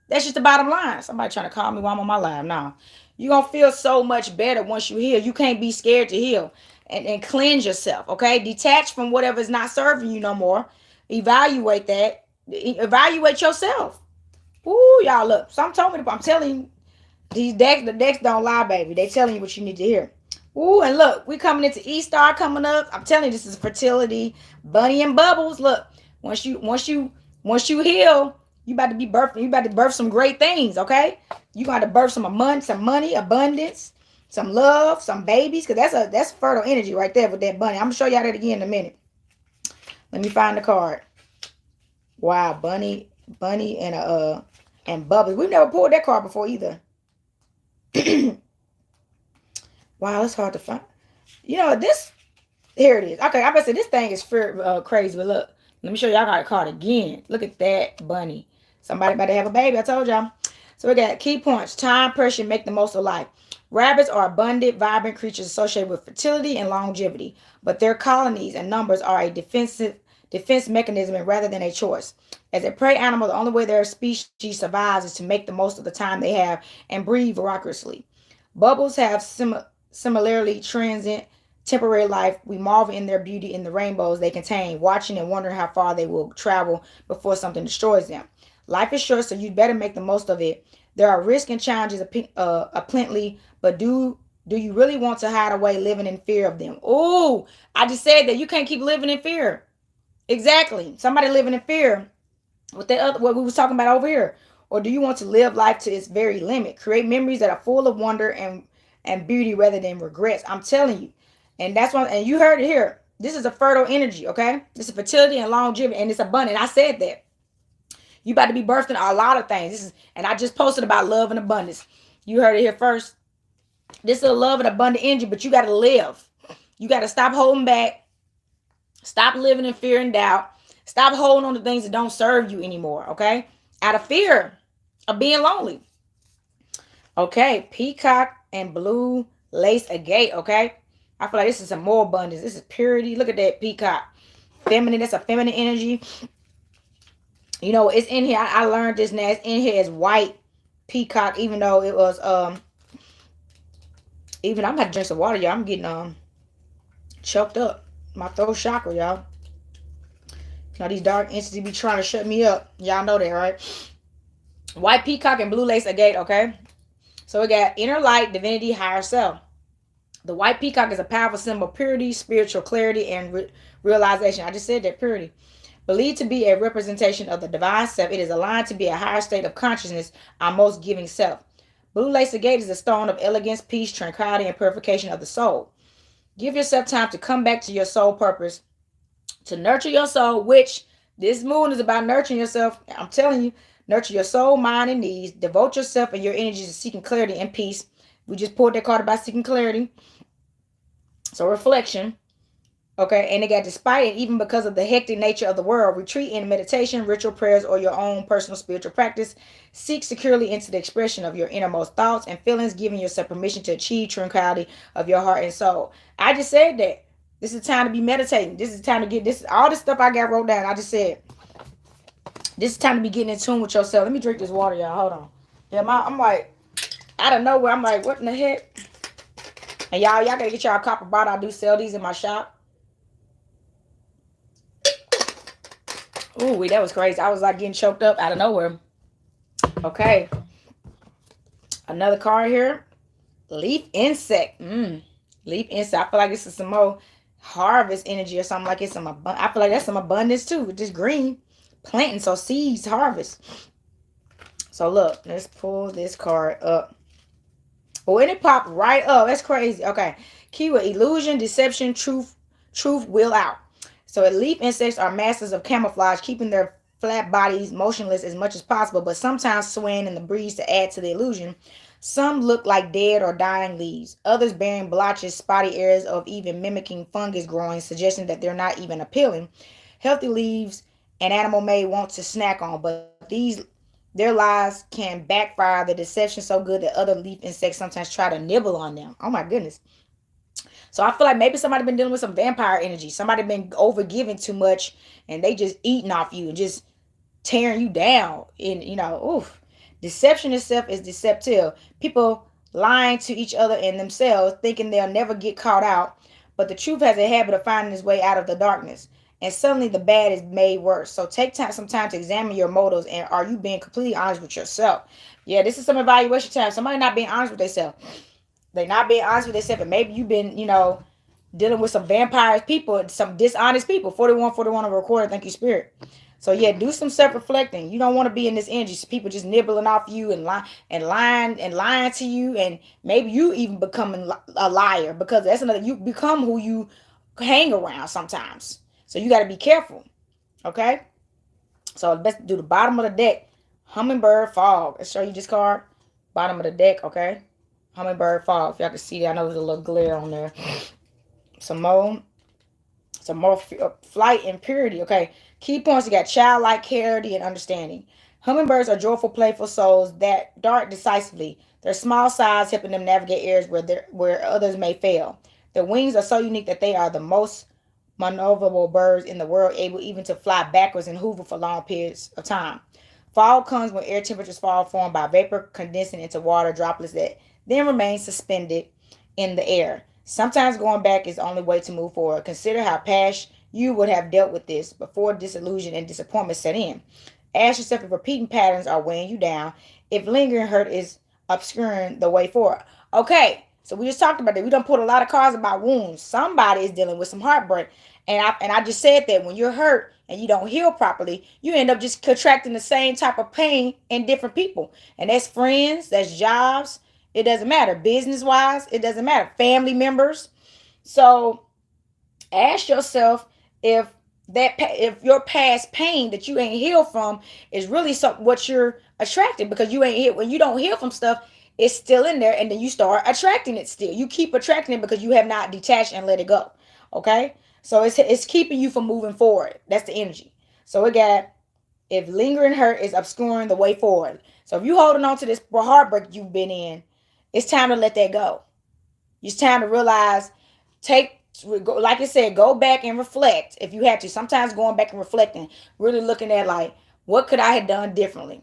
That's just the bottom line. Somebody trying to call me while I'm on my live. No. You're going to feel so much better once you heal. You can't be scared to heal. And cleanse yourself, okay? Detach from whatever is not serving you no more. Evaluate that. Evaluate yourself. Ooh, y'all, look. Some told me, I'm telling you, the decks don't lie, baby. They telling you what you need to hear. Ooh, and look, we coming into E-Star coming up. I'm telling you, this is fertility, bunny and bubbles. Look, once you heal, you about to be birthing. You about to birth some great things, okay? You got to birth some money, abundance, some love, some babies, because that's fertile energy right there with that bunny. I'm gonna show y'all that again in a minute. Let me find the card. Wow, bunny and bubbles. We've never pulled that card before either. Wow, it's hard to find. You know this. Here it is. Okay, I bet say this thing is crazy, but look, let me show y'all got a card again. Look at that bunny. Somebody about to have a baby. I told y'all. So we got key points. Time, pressure, make the most of life. Rabbits are abundant, vibrant creatures associated with fertility and longevity, but their colonies and numbers are a defense mechanism rather than a choice. As a prey animal, the only way their species survives is to make the most of the time they have and breathe miraculously. Bubbles have similarly transient, temporary life. We marvel in their beauty in the rainbows they contain, watching and wondering how far they will travel before something destroys them. Life is short, so you'd better make the most of it. There are risks and challenges aplenty, but do you really want to hide away living in fear of them? Oh, I just said that you can't keep living in fear. Exactly. Somebody living in fear with that other what we was talking about over here. Or do you want to live life to its very limit? Create memories that are full of wonder and beauty rather than regrets. I'm telling you. And that's why, and you heard it here. This is a fertile energy, okay? This is fertility and longevity, and it's abundant. I said that. You about to be birthing a lot of things. And I just posted about love and abundance. You heard it here first. This is a love and abundant energy, but you got to live. You got to stop holding back. Stop living in fear and doubt. Stop holding on to things that don't serve you anymore, okay? Out of fear of being lonely. Okay, peacock and blue lace agate, okay? I feel like this is some more abundance. This is purity. Look at that peacock. Feminine, that's a feminine energy. You know, it's in here. I learned this now. It's in here as white peacock, even though it was, even I'm about to drink some water, y'all. I'm getting, choked up. My throat chakra, y'all. Now, these dark entities be trying to shut me up. Y'all know that, right? White peacock and blue lace agate, okay? So we got inner light, divinity, higher self. The white peacock is a powerful symbol of purity, spiritual clarity, and realization. I just said that, purity. Believed to be a representation of the divine self, it is aligned to be a higher state of consciousness, our most giving self. Blue lace agate is a stone of elegance, peace, tranquility, and purification of the soul. Give yourself time to come back to your soul purpose, to nurture your soul, which this moon is about nurturing yourself. I'm telling you, nurture your soul, mind, and needs. Devote yourself and your energies to seeking clarity and peace. We just pulled that card about seeking clarity. So reflection. Okay, and it got despite it, even because of the hectic nature of the world, retreat in meditation, ritual prayers, or your own personal spiritual practice. Seek securely into the expression of your innermost thoughts and feelings, giving yourself permission to achieve tranquility of your heart and soul. I just said that. This is time to be meditating. This is time to get this. All this stuff I got wrote down. I just said, this is time to be getting in tune with yourself. Let me drink this water, y'all. Hold on. Yeah, I'm like, out of nowhere, I'm like, what in the heck? And y'all gotta get y'all a copper bottle. I do sell these in my shop. Ooh, wait, that was crazy. I was like getting choked up out of nowhere. Okay. Another card here. Leaf insect. Leaf insect. I feel like this is some more harvest energy or something like it's some abundance. I feel like that's some abundance too. With this green planting, so seeds harvest. So look, let's pull this card up. Oh, and it popped right up. That's crazy. Okay. Keyword: illusion, deception, truth will out. So leaf insects are masters of camouflage, keeping their flat bodies motionless as much as possible, but sometimes swaying in the breeze to add to the illusion. Some look like dead or dying leaves, others bearing blotches, spotty areas of even mimicking fungus growing, suggesting that they're not even appealing. Healthy leaves an animal may want to snack on, but their lies can backfire. The deception so good that other leaf insects sometimes try to nibble on them. Oh my goodness. So I feel like maybe somebody been dealing with some vampire energy. Somebody been over giving too much and they just eating off you and just tearing you down. And oof. Deception itself is deceptive. People lying to each other and themselves, thinking they'll never get caught out. But the truth has a habit of finding its way out of the darkness. And suddenly the bad is made worse. So take some time to examine your motives, and are you being completely honest with yourself? Yeah, this is some evaluation time. Somebody not being honest with themselves. They not being honest with themselves. And maybe you've been, dealing with some vampires people, some dishonest people. 41 on recording. Thank you, Spirit. So yeah, do some self-reflecting. You don't want to be in this energy. So people just nibbling off you and lying to you, and maybe you even becoming a liar, because that's another. You become who you hang around sometimes. So you got to be careful. Okay. So let's do the bottom of the deck. Hummingbird fog. Let's show you this card. Bottom of the deck. Okay. Hummingbird fog. If y'all can see that, I know there's a little glare on there. Some more flight and purity. Okay. Key points: you got childlike clarity and understanding. Hummingbirds are joyful, playful souls that dart decisively. Their small size helping them navigate areas where others may fail. Their wings are so unique that they are the most maneuverable birds in the world, able even to fly backwards and hover for long periods of time. Fall comes when air temperatures fall, formed by vapor condensing into water droplets that then remain suspended in the air. Sometimes going back is the only way to move forward. Consider how past you would have dealt with this before disillusion and disappointment set in. Ask yourself if repeating patterns are weighing you down, if lingering hurt is obscuring the way forward. Okay, so we just talked about that. We done put a lot of cards about wounds. Somebody is dealing with some heartbreak. And I just said that when you're hurt and you don't heal properly, you end up just contracting the same type of pain in different people. And that's friends, that's jobs. It doesn't matter. Business-wise, it doesn't matter. Family members. So ask yourself if your past pain that you ain't healed from is really what you're attracting, because you ain't healed. When you don't heal from stuff, it's still in there, and then you start attracting it still. You keep attracting it because you have not detached and let it go. Okay? So it's keeping you from moving forward. That's the energy. So it got, if lingering hurt is obscuring the way forward. So if you holding on to this heartbreak you've been in, it's time to let that go. It's time to realize, like I said, go back and reflect if you have to. Sometimes going back and reflecting, really looking at like, what could I have done differently?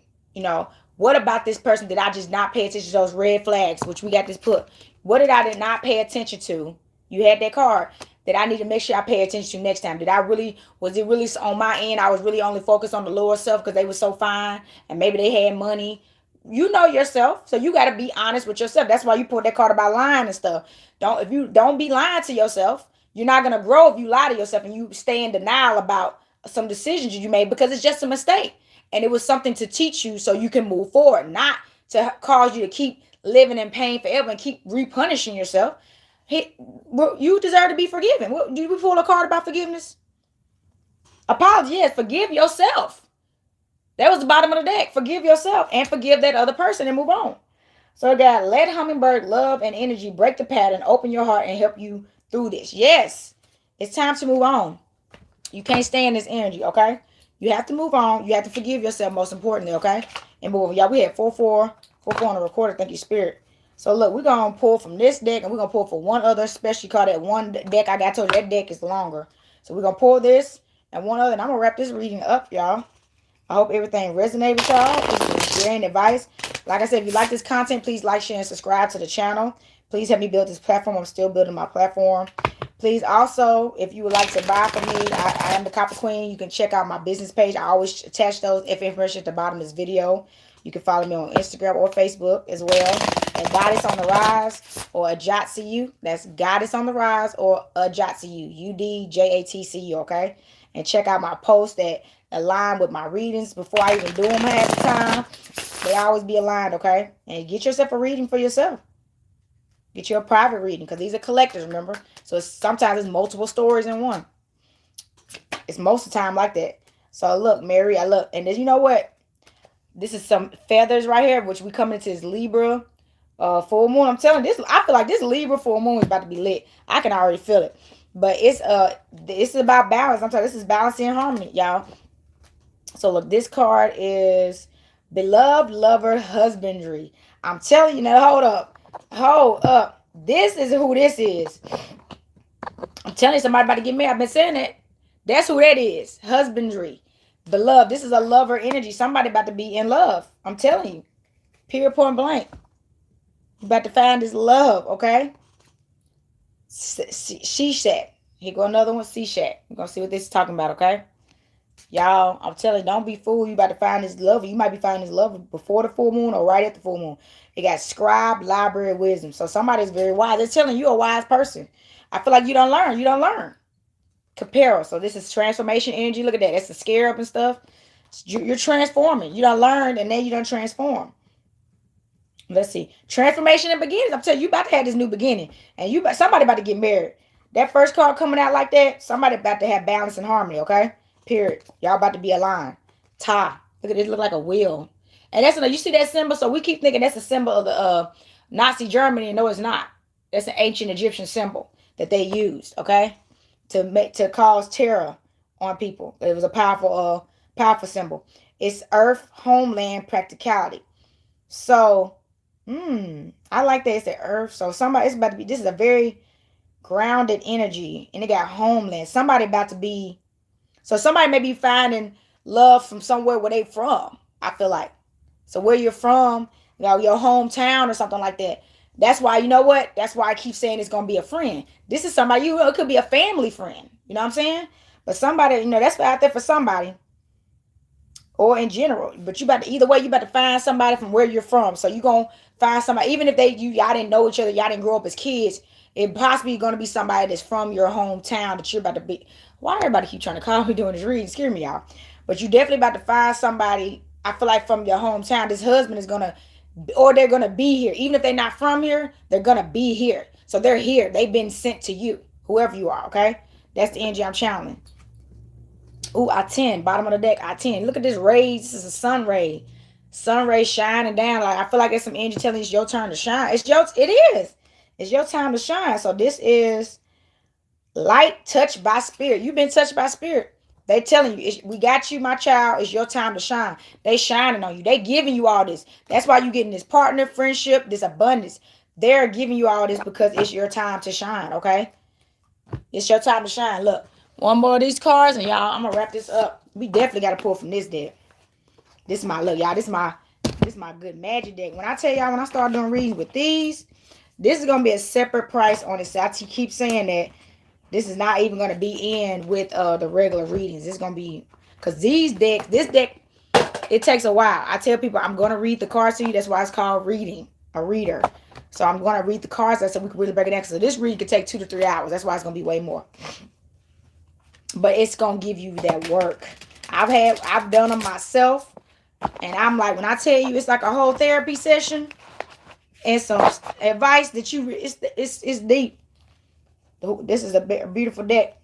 What about this person did I just not pay attention to? Those red flags, which we got this put. What did I not pay attention to? You had that card that I need to make sure I pay attention to next time. Was it really on my end? I was really only focused on the lower self because they were so fine and maybe they had money. You know yourself, so you got to be honest with yourself. That's why you put that card about lying and stuff. Don't be lying to yourself. You're not gonna grow if you lie to yourself and you stay in denial about some decisions you made, because it's just a mistake and it was something to teach you so you can move forward, not to cause you to keep living in pain forever and keep repunishing yourself. You deserve to be forgiven. Did we pull a card about forgiveness? Apology, yes. Forgive yourself. That was the bottom of the deck. Forgive yourself and forgive that other person and move on. So God, let hummingbird love and energy break the pattern, open your heart, and help you through this. Yes, it's time to move on. You can't stay in this energy, okay? You have to move on. You have to forgive yourself, most importantly, okay? And move on. Y'all, we had 4-4 on the recorder. Thank you, Spirit. So look, we're going to pull from this deck, and we're going to pull for one other special card. That one deck I got told you, that deck is longer. So we're going to pull this and one other, and I'm going to wrap this reading up, y'all. I hope everything resonates with y'all. This is great advice. Like I said, if you like this content, please like, share, and subscribe to the channel. Please help me build this platform. I'm still building my platform. Please also, if you would like to buy from me, I am the Copper Queen. You can check out my business page. I always attach those information at the bottom of this video. You can follow me on Instagram or Facebook as well. At Goddess on the Rise or Ajatsu. That's Goddess on the Rise or Ajatsu. UDJATCU, okay? And check out my posts that align with my readings before I even do them half the time. They always be aligned, okay? And get yourself a reading for yourself. Get you a private reading, because these are collectors, remember? So sometimes it's multiple stories in one. It's most of the time like that. So look, Mary, I look. And then you know what? This is some feathers right here, which we come into this Libra full moon. I'm telling you, this, I feel like this Libra full moon is about to be lit. I can already feel it. But it's about balance. I'm telling you, this is balance and harmony, y'all. So look, this card is beloved lover husbandry. I'm telling you now, hold up. This is who this is. I'm telling you, somebody about to get married. I've been saying that. That's who that is. Husbandry. Beloved. This is a lover energy. Somebody about to be in love. I'm telling you. Period, point blank. You about to find this love, okay? She-Shack. Here go another one, C-Shack. We're going to see what this is talking about, okay? Y'all, I'm telling you, don't be fooled. You about to find this love. You might be finding this love before the full moon or right at the full moon. It got scribe, library, wisdom. So somebody's very wise. They're telling you a wise person. I feel like you don't learn. You don't learn. Capero. So this is transformation energy. Look at that. That's the scarab and stuff. You're transforming. You don't learn, and then you don't transform. Let's see. Transformation and beginnings. I'm telling you, you about to have this new beginning. And somebody about to get married. That first card coming out like that, somebody about to have balance and harmony, okay? Period. Y'all about to be aligned. Ta. Look at this. Look like a wheel. And that's you see that symbol? So we keep thinking that's a symbol of the Nazi Germany. No, it's not. That's an ancient Egyptian symbol that they used, okay? To cause terror on people. It was a powerful symbol. It's earth, homeland, practicality. So, I like that it's the earth. So somebody, it's about to be, this is a very grounded energy. And it got homeland. Somebody about to be, so somebody may be finding love from somewhere where they from, I feel like. So where you're from, your hometown or something like that. That's why, you know what? That's why I keep saying it's going to be a friend. This is somebody, it could be a family friend. You know what I'm saying? But somebody, that's out there for somebody. Or in general. But either way, you about to find somebody from where you're from. So you're going to find somebody, even if y'all didn't know each other, y'all didn't grow up as kids, it possibly going to be somebody that's from your hometown that you're about to be. Why everybody keep trying to call me doing this reading? Scare me, y'all. But you definitely about to find somebody, I feel like, from your hometown. This husband is going to, or they're going to be here. Even if they're not from here, they're going to be here. So they're here. They've been sent to you, whoever you are, okay? That's the energy I'm channeling. Ooh, I-10, bottom of the deck, I-10. Look at this ray. This is a sun ray. Sun ray shining down. Like, I feel like there's some energy telling you it's your turn to shine. It is. It's your time to shine. So this is light touched by spirit. You've been touched by spirit. They telling you, we got you, my child. It's your time to shine. They shining on you. They giving you all this. That's why you getting this partner, friendship, this abundance. They're giving you all this because it's your time to shine, okay? It's your time to shine. Look, one more of these cards, and y'all, I'm gonna wrap this up. We definitely got to pull from this deck. This is my, look, y'all, this is my good magic deck. When I tell y'all, when I start doing readings with these, this is gonna be a separate price on it. So I keep saying that. This is not even going to be in with the regular readings. It's going to be, because this deck, it takes a while. I tell people I'm going to read the cards to you. That's why it's called reading, a reader. So I'm going to read the cards so we can really break it down. So this reading could take 2 to 3 hours. That's why it's going to be way more. But it's going to give you that work. I've done them myself. And I'm like, when I tell you it's like a whole therapy session and some advice that it's deep. This is a beautiful deck.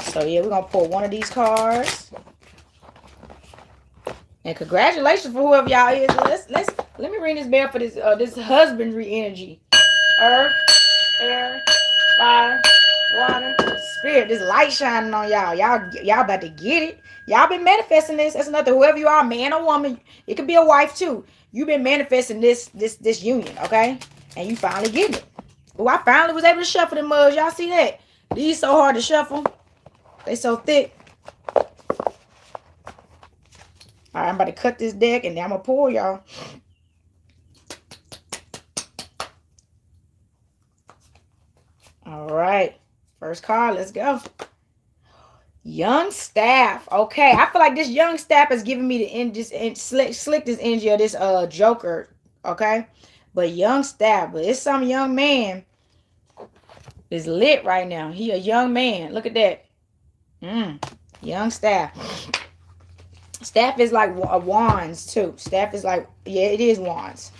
So yeah, we're gonna pull one of these cards. And congratulations for whoever y'all is. Let me ring this bell for this husbandry energy. Earth, air, fire, water, spirit. This light shining on y'all. Y'all about to get it. Y'all been manifesting this. That's another. Whoever you are, man or woman, it could be a wife too. You've been manifesting this union, okay? And you finally get it. Oh, I finally was able to shuffle them mugs. Y'all see that? These so hard to shuffle. They so thick. All right, I'm about to cut this deck and then I'm going to pour, y'all. All right. First card. Let's go. Young staff. Okay. I feel like this young staff is giving me the slick this energy of this Joker. Okay. But young staff. But it's some young man is lit right now. He a young man. Look at that. Young staff. Staff is like wands too. Staff is like, yeah, it is wands.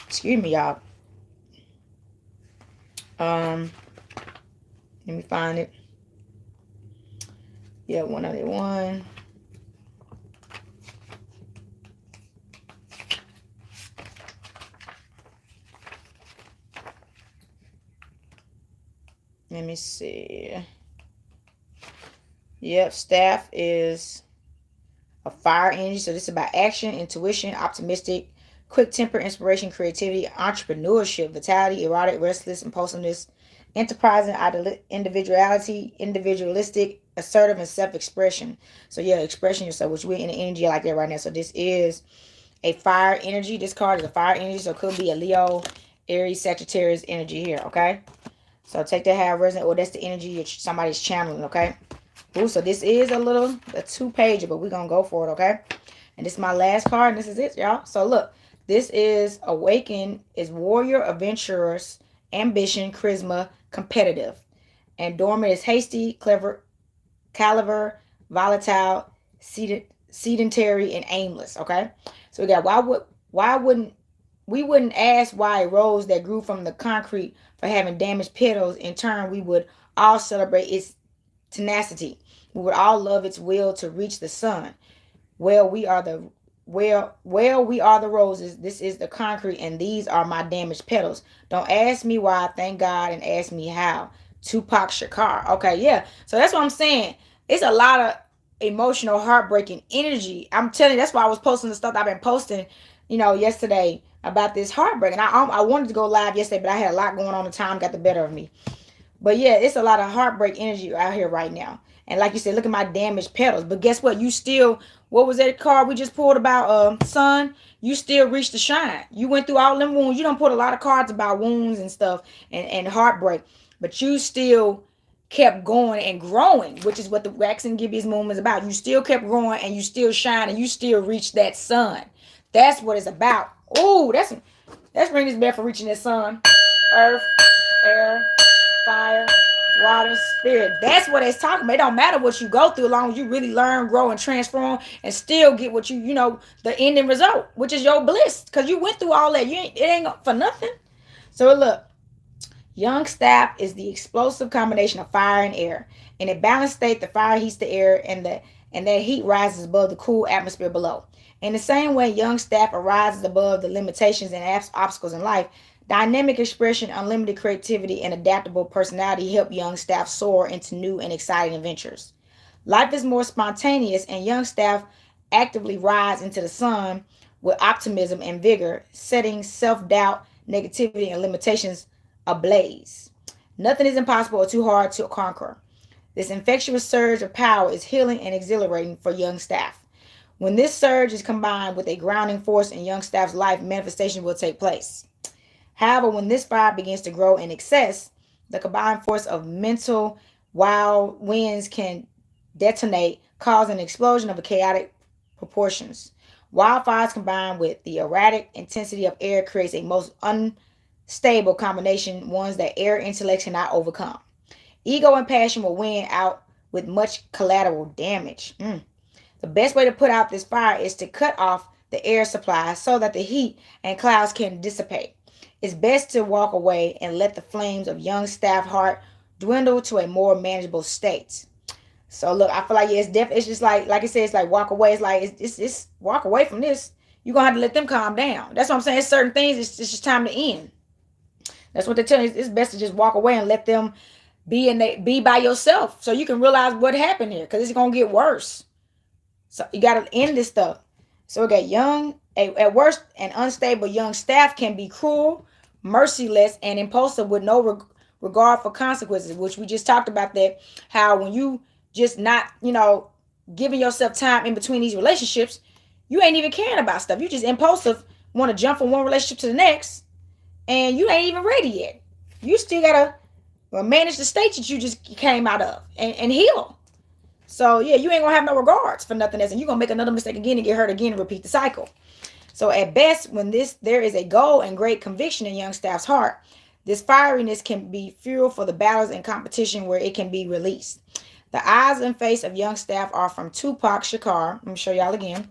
Excuse me, y'all. Let me find it. Yeah, 191. Let me see. Yep, staff is a fire energy. So this is about action, intuition, optimistic, quick temper, inspiration, creativity, entrepreneurship, vitality, erotic, restless, impulsiveness, enterprising, individuality, individualistic, assertive, and self-expression. So yeah, expressing yourself, which we're in the energy like that right now. So this is a fire energy. This card is a fire energy. So it could be a Leo, Aries, Sagittarius energy here, okay? So take that how it resonates. Or that's the energy somebody's channeling, okay? Ooh, so this is a 2-pager, but we're going to go for it, okay? And this is my last card, and this is it, y'all. So look, this is Awaken, is warrior, adventurous, ambition, charisma, competitive. And dormant is hasty, clever, caliber, volatile, sedentary, and aimless, okay? So we got we wouldn't ask why a rose that grew from the concrete for having damaged petals. In turn, we would all celebrate its tenacity. We would all love its will to reach the sun. Well, we are the roses. This is the concrete, and these are my damaged petals. Don't ask me why. Thank God, and ask me how. Tupac Shakur. Okay, yeah. So that's what I'm saying. It's a lot of emotional, heartbreaking energy. I'm telling you, that's why I was posting the stuff I've been posting, yesterday about this heartbreak. And I wanted to go live yesterday, but I had a lot going on. The time got the better of me. But yeah, it's a lot of heartbreak energy out here right now. And like you said, look at my damaged petals. But guess what? You still, what was that card we just pulled about, sun? You still reached the shine. You went through all them wounds. You don't put a lot of cards about wounds and stuff and heartbreak. But you still kept going and growing, which is what the Wax and Gibbous movement is about. You still kept growing and you still shine and you still reached that sun. That's what it's about. Oh, let's ring this bell for reaching that sun. Earth, air, fire, water, spirit. That's what it's talking about. It don't matter what you go through as long as you really learn, grow, and transform and still get what the ending result, which is your bliss. Because you went through all that. It ain't for nothing. So look, young staff is the explosive combination of fire and air. In a balanced state, the fire heats the air and that heat rises above the cool atmosphere below. In the same way, young staff arises above the limitations and obstacles in life. Dynamic expression, unlimited creativity, and adaptable personality help young staff soar into new and exciting adventures. Life is more spontaneous, and young staff actively rise into the sun with optimism and vigor, setting self-doubt, negativity, and limitations ablaze. Nothing is impossible or too hard to conquer. This infectious surge of power is healing and exhilarating for young staff. When this surge is combined with a grounding force in young staff's life, manifestation will take place. However, when this fire begins to grow in excess, the combined force of mental wild winds can detonate, causing an explosion of chaotic proportions. Wildfires combined with the erratic intensity of air creates a most unstable combination, ones that air intellect cannot overcome. Ego and passion will win out with much collateral damage. The best way to put out this fire is to cut off the air supply so that the heat and clouds can dissipate. It's best to walk away and let the flames of young staff heart dwindle to a more manageable state. So look, I feel like it's just like I said, it's like walk away. It's like it's walk away from this. You're gonna have to let them calm down. That's what I'm saying. Certain things, it's just time to end. That's what they're telling you. It's best to just walk away and let them be by yourself so you can realize what happened here, because it's gonna get worse. So you gotta end this stuff. So we got young At worst, an unstable young staff can be cruel, merciless, and impulsive with no regard for consequences, which we just talked about that, how when you just not, giving yourself time in between these relationships, you ain't even caring about stuff. You just impulsive, want to jump from one relationship to the next, and you ain't even ready yet. You still gotta manage the state that you just came out of and heal. So yeah, you ain't gonna have no regards for nothing else, and you're gonna make another mistake again and get hurt again and repeat the cycle. So at best, when there is a goal and great conviction in young staff's heart, this fieriness can be fuel for the battles and competition where it can be released. The eyes and face of young staff are from Tupac Shakur. Let me show y'all again.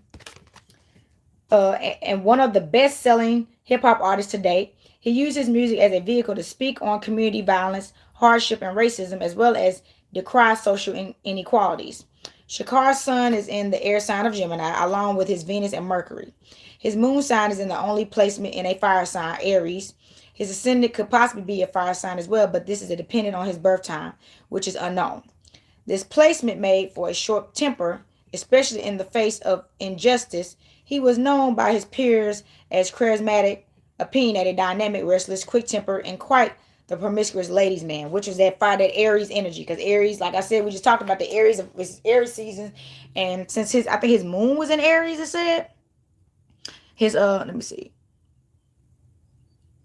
And one of the best-selling hip-hop artists to date. He uses music as a vehicle to speak on community violence, hardship, and racism, as well as decry social inequalities. Shakar's sun is in the air sign of Gemini, along with his Venus and Mercury. His moon sign is in the only placement in a fire sign, Aries. His ascendant could possibly be a fire sign as well, but this is dependent on his birth time, which is unknown. This placement made for a short temper, especially in the face of injustice. He was known by his peers as charismatic, opinionated, dynamic, restless, quick-tempered, and quite the promiscuous ladies' man, which was that fire, that Aries energy. Because Aries, like I said, we just talked about the Aries of Aries season, and since I think his moon was in Aries, it said his let me see,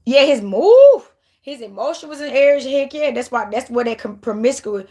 yeah, his move, his emotion was in Aries. Heck yeah, that's where that promiscuous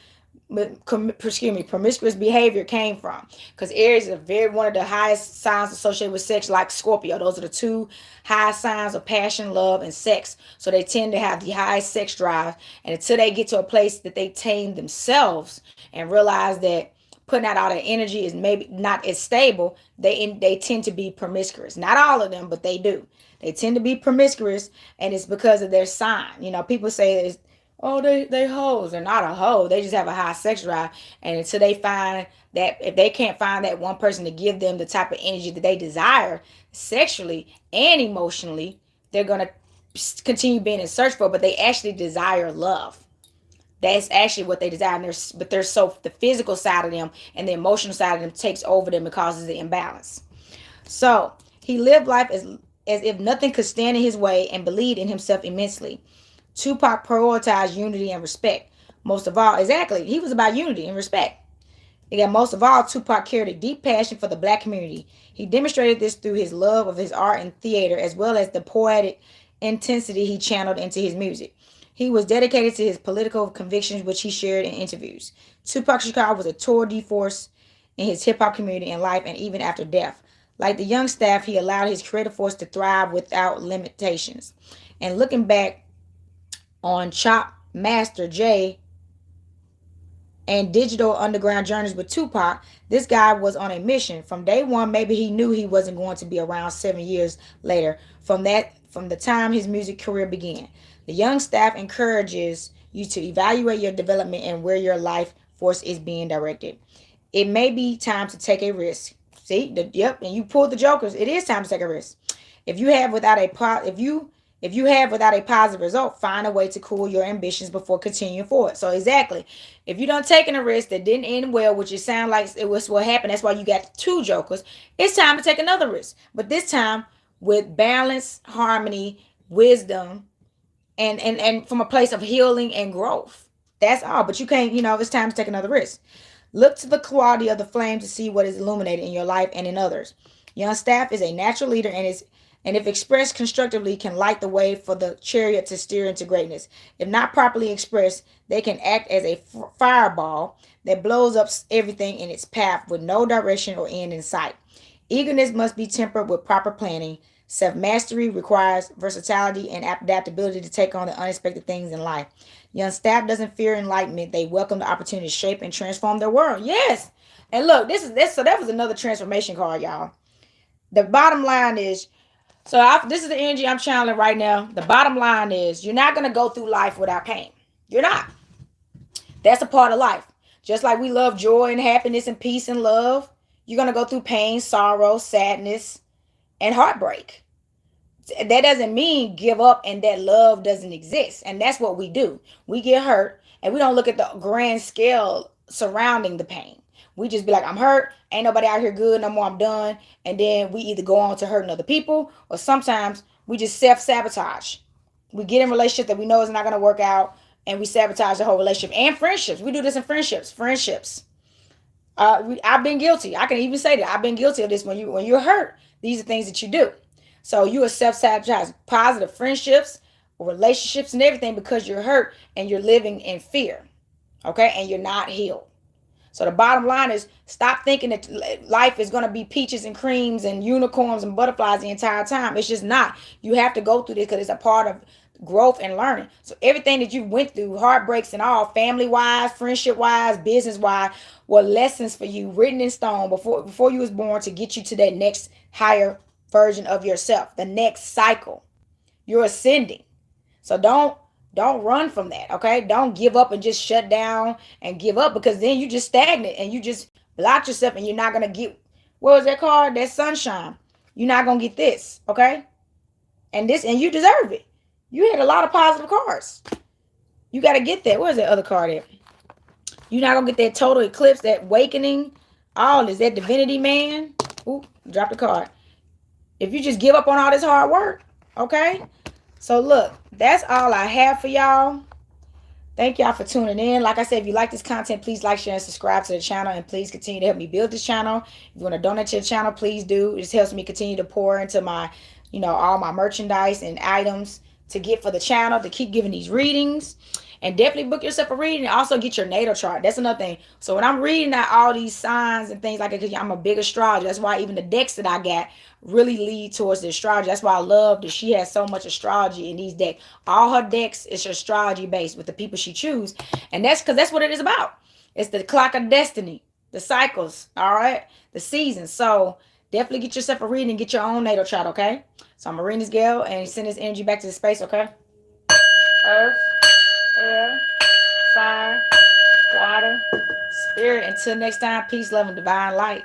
behavior came from, because Aries is one of the highest signs associated with sex, like Scorpio. Those are the two highest signs of passion, love, and sex. So they tend to have the highest sex drive, and until they get to a place that they tame themselves and realize that putting out all that energy is maybe not as stable, they tend to be promiscuous. Not all of them, but they do. They tend to be promiscuous, and it's because of their sign. People say it's, oh, they hoes. They're not a hoe. They just have a high sex drive. And until they find that, if they can't find that one person to give them the type of energy that they desire sexually and emotionally, they're going to continue being in search for, but they actually desire love. That's actually what they desire. But they're so, the physical side of them and the emotional side of them takes over them and causes the imbalance. So he lived life as if nothing could stand in his way and believed in himself immensely. Tupac prioritized unity and respect. Most of all, exactly, he was about unity and respect. Again, most of all, Tupac carried a deep passion for the black community. He demonstrated this through his love of his art and theater, as well as the poetic intensity he channeled into his music. He was dedicated to his political convictions, which he shared in interviews. Tupac Shakur was a tour de force in his hip-hop community in life and even after death. Like the young staff, he allowed his creative force to thrive without limitations. And looking back on Chop Master J and Digital Underground Journeys with Tupac, this guy was on a mission. From day one, maybe he knew he wasn't going to be around 7 years later from the time his music career began. The young staff encourages you to evaluate your development and where your life force is being directed. It may be time to take a risk. See, and you pulled the jokers. It is time to take a risk. If you have without a positive result, find a way to cool your ambitions before continuing forward. So exactly, if you don't taking a risk that didn't end well, which it sounds like it was what happened, that's why you got two jokers. It's time to take another risk, but this time with balance, harmony, wisdom, and from a place of healing and growth. That's all. But you can't, it's time to take another risk. Look to the quality of the flame to see what is illuminated in your life and in others. Young staff is a natural leader and if expressed constructively can light the way for the chariot to steer into greatness. If not properly expressed, they can act as a fireball that blows up everything in its path with no direction or end in sight. Eagerness must be tempered with proper planning. Self-mastery requires versatility and adaptability to take on the unexpected things in life. Young staff doesn't fear enlightenment. They welcome the opportunity to shape and transform their world. Yes. And look, so that was another transformation card, y'all. The bottom line is, this is the energy I'm channeling right now. The bottom line is, you're not going to go through life without pain. You're not. That's a part of life. Just like we love joy and happiness and peace and love, you're going to go through pain, sorrow, sadness, and heartbreak. That doesn't mean give up and that love doesn't exist. And that's what we do. We get hurt and we don't look at the grand scale surrounding the pain. We just be like, I'm hurt. Ain't nobody out here good no more. I'm done. And then we either go on to hurting other people, or sometimes we just self-sabotage. We get in relationships that we know is not going to work out, and we sabotage the whole relationship. And friendships. We do this in friendships. I've been guilty. I can even say that I've been guilty of this. When you're hurt, these are things that you do. So you are self-sabotage positive friendships, relationships, and everything because you're hurt and you're living in fear. Okay, and you're not healed. So the bottom line is, stop thinking that life is going to be peaches and creams and unicorns and butterflies the entire time. It's just not. You have to go through this because it's a part of growth and learning. So everything that you went through, heartbreaks and all, family-wise, friendship-wise, business-wise, were lessons for you written in stone before you was born to get you to that next higher version of yourself, the next cycle. You're ascending. So don't run from that, okay? Don't give up and just shut down and give up, because then you just stagnant and you just block yourself and you're not going to get, what was that called? That sunshine. You're not going to get this, okay? And you deserve it. You had a lot of positive cards. You got to get that. Where's that other card at? You're not going to get that total eclipse, that awakening, all this, that divinity man. Ooh, drop the card. If you just give up on all this hard work, okay? So look, that's all I have for y'all. Thank y'all for tuning in. Like I said, if you like this content, please like, share, and subscribe to the channel. And please continue to help me build this channel. If you want to donate to the channel, please do. It just helps me continue to pour into my, all my merchandise and items to get for the channel, to keep giving these readings. And definitely book yourself a reading and also get your natal chart. That's another thing. So when I'm reading out all these signs and things like that, because I'm a big astrologer, that's why even the decks that I got really lead towards the astrology. That's why I love that she has so much astrology in these decks. All her decks is astrology based with the people she chooses. And that's because that's what it is about. It's the clock of destiny, the cycles, all right? The seasons. So definitely get yourself a reading and get your own natal chart, okay? So I'm going to ring this girl and send this energy back to the space, okay? Earth, air, fire, water, spirit. Until next time, peace, love, and divine light.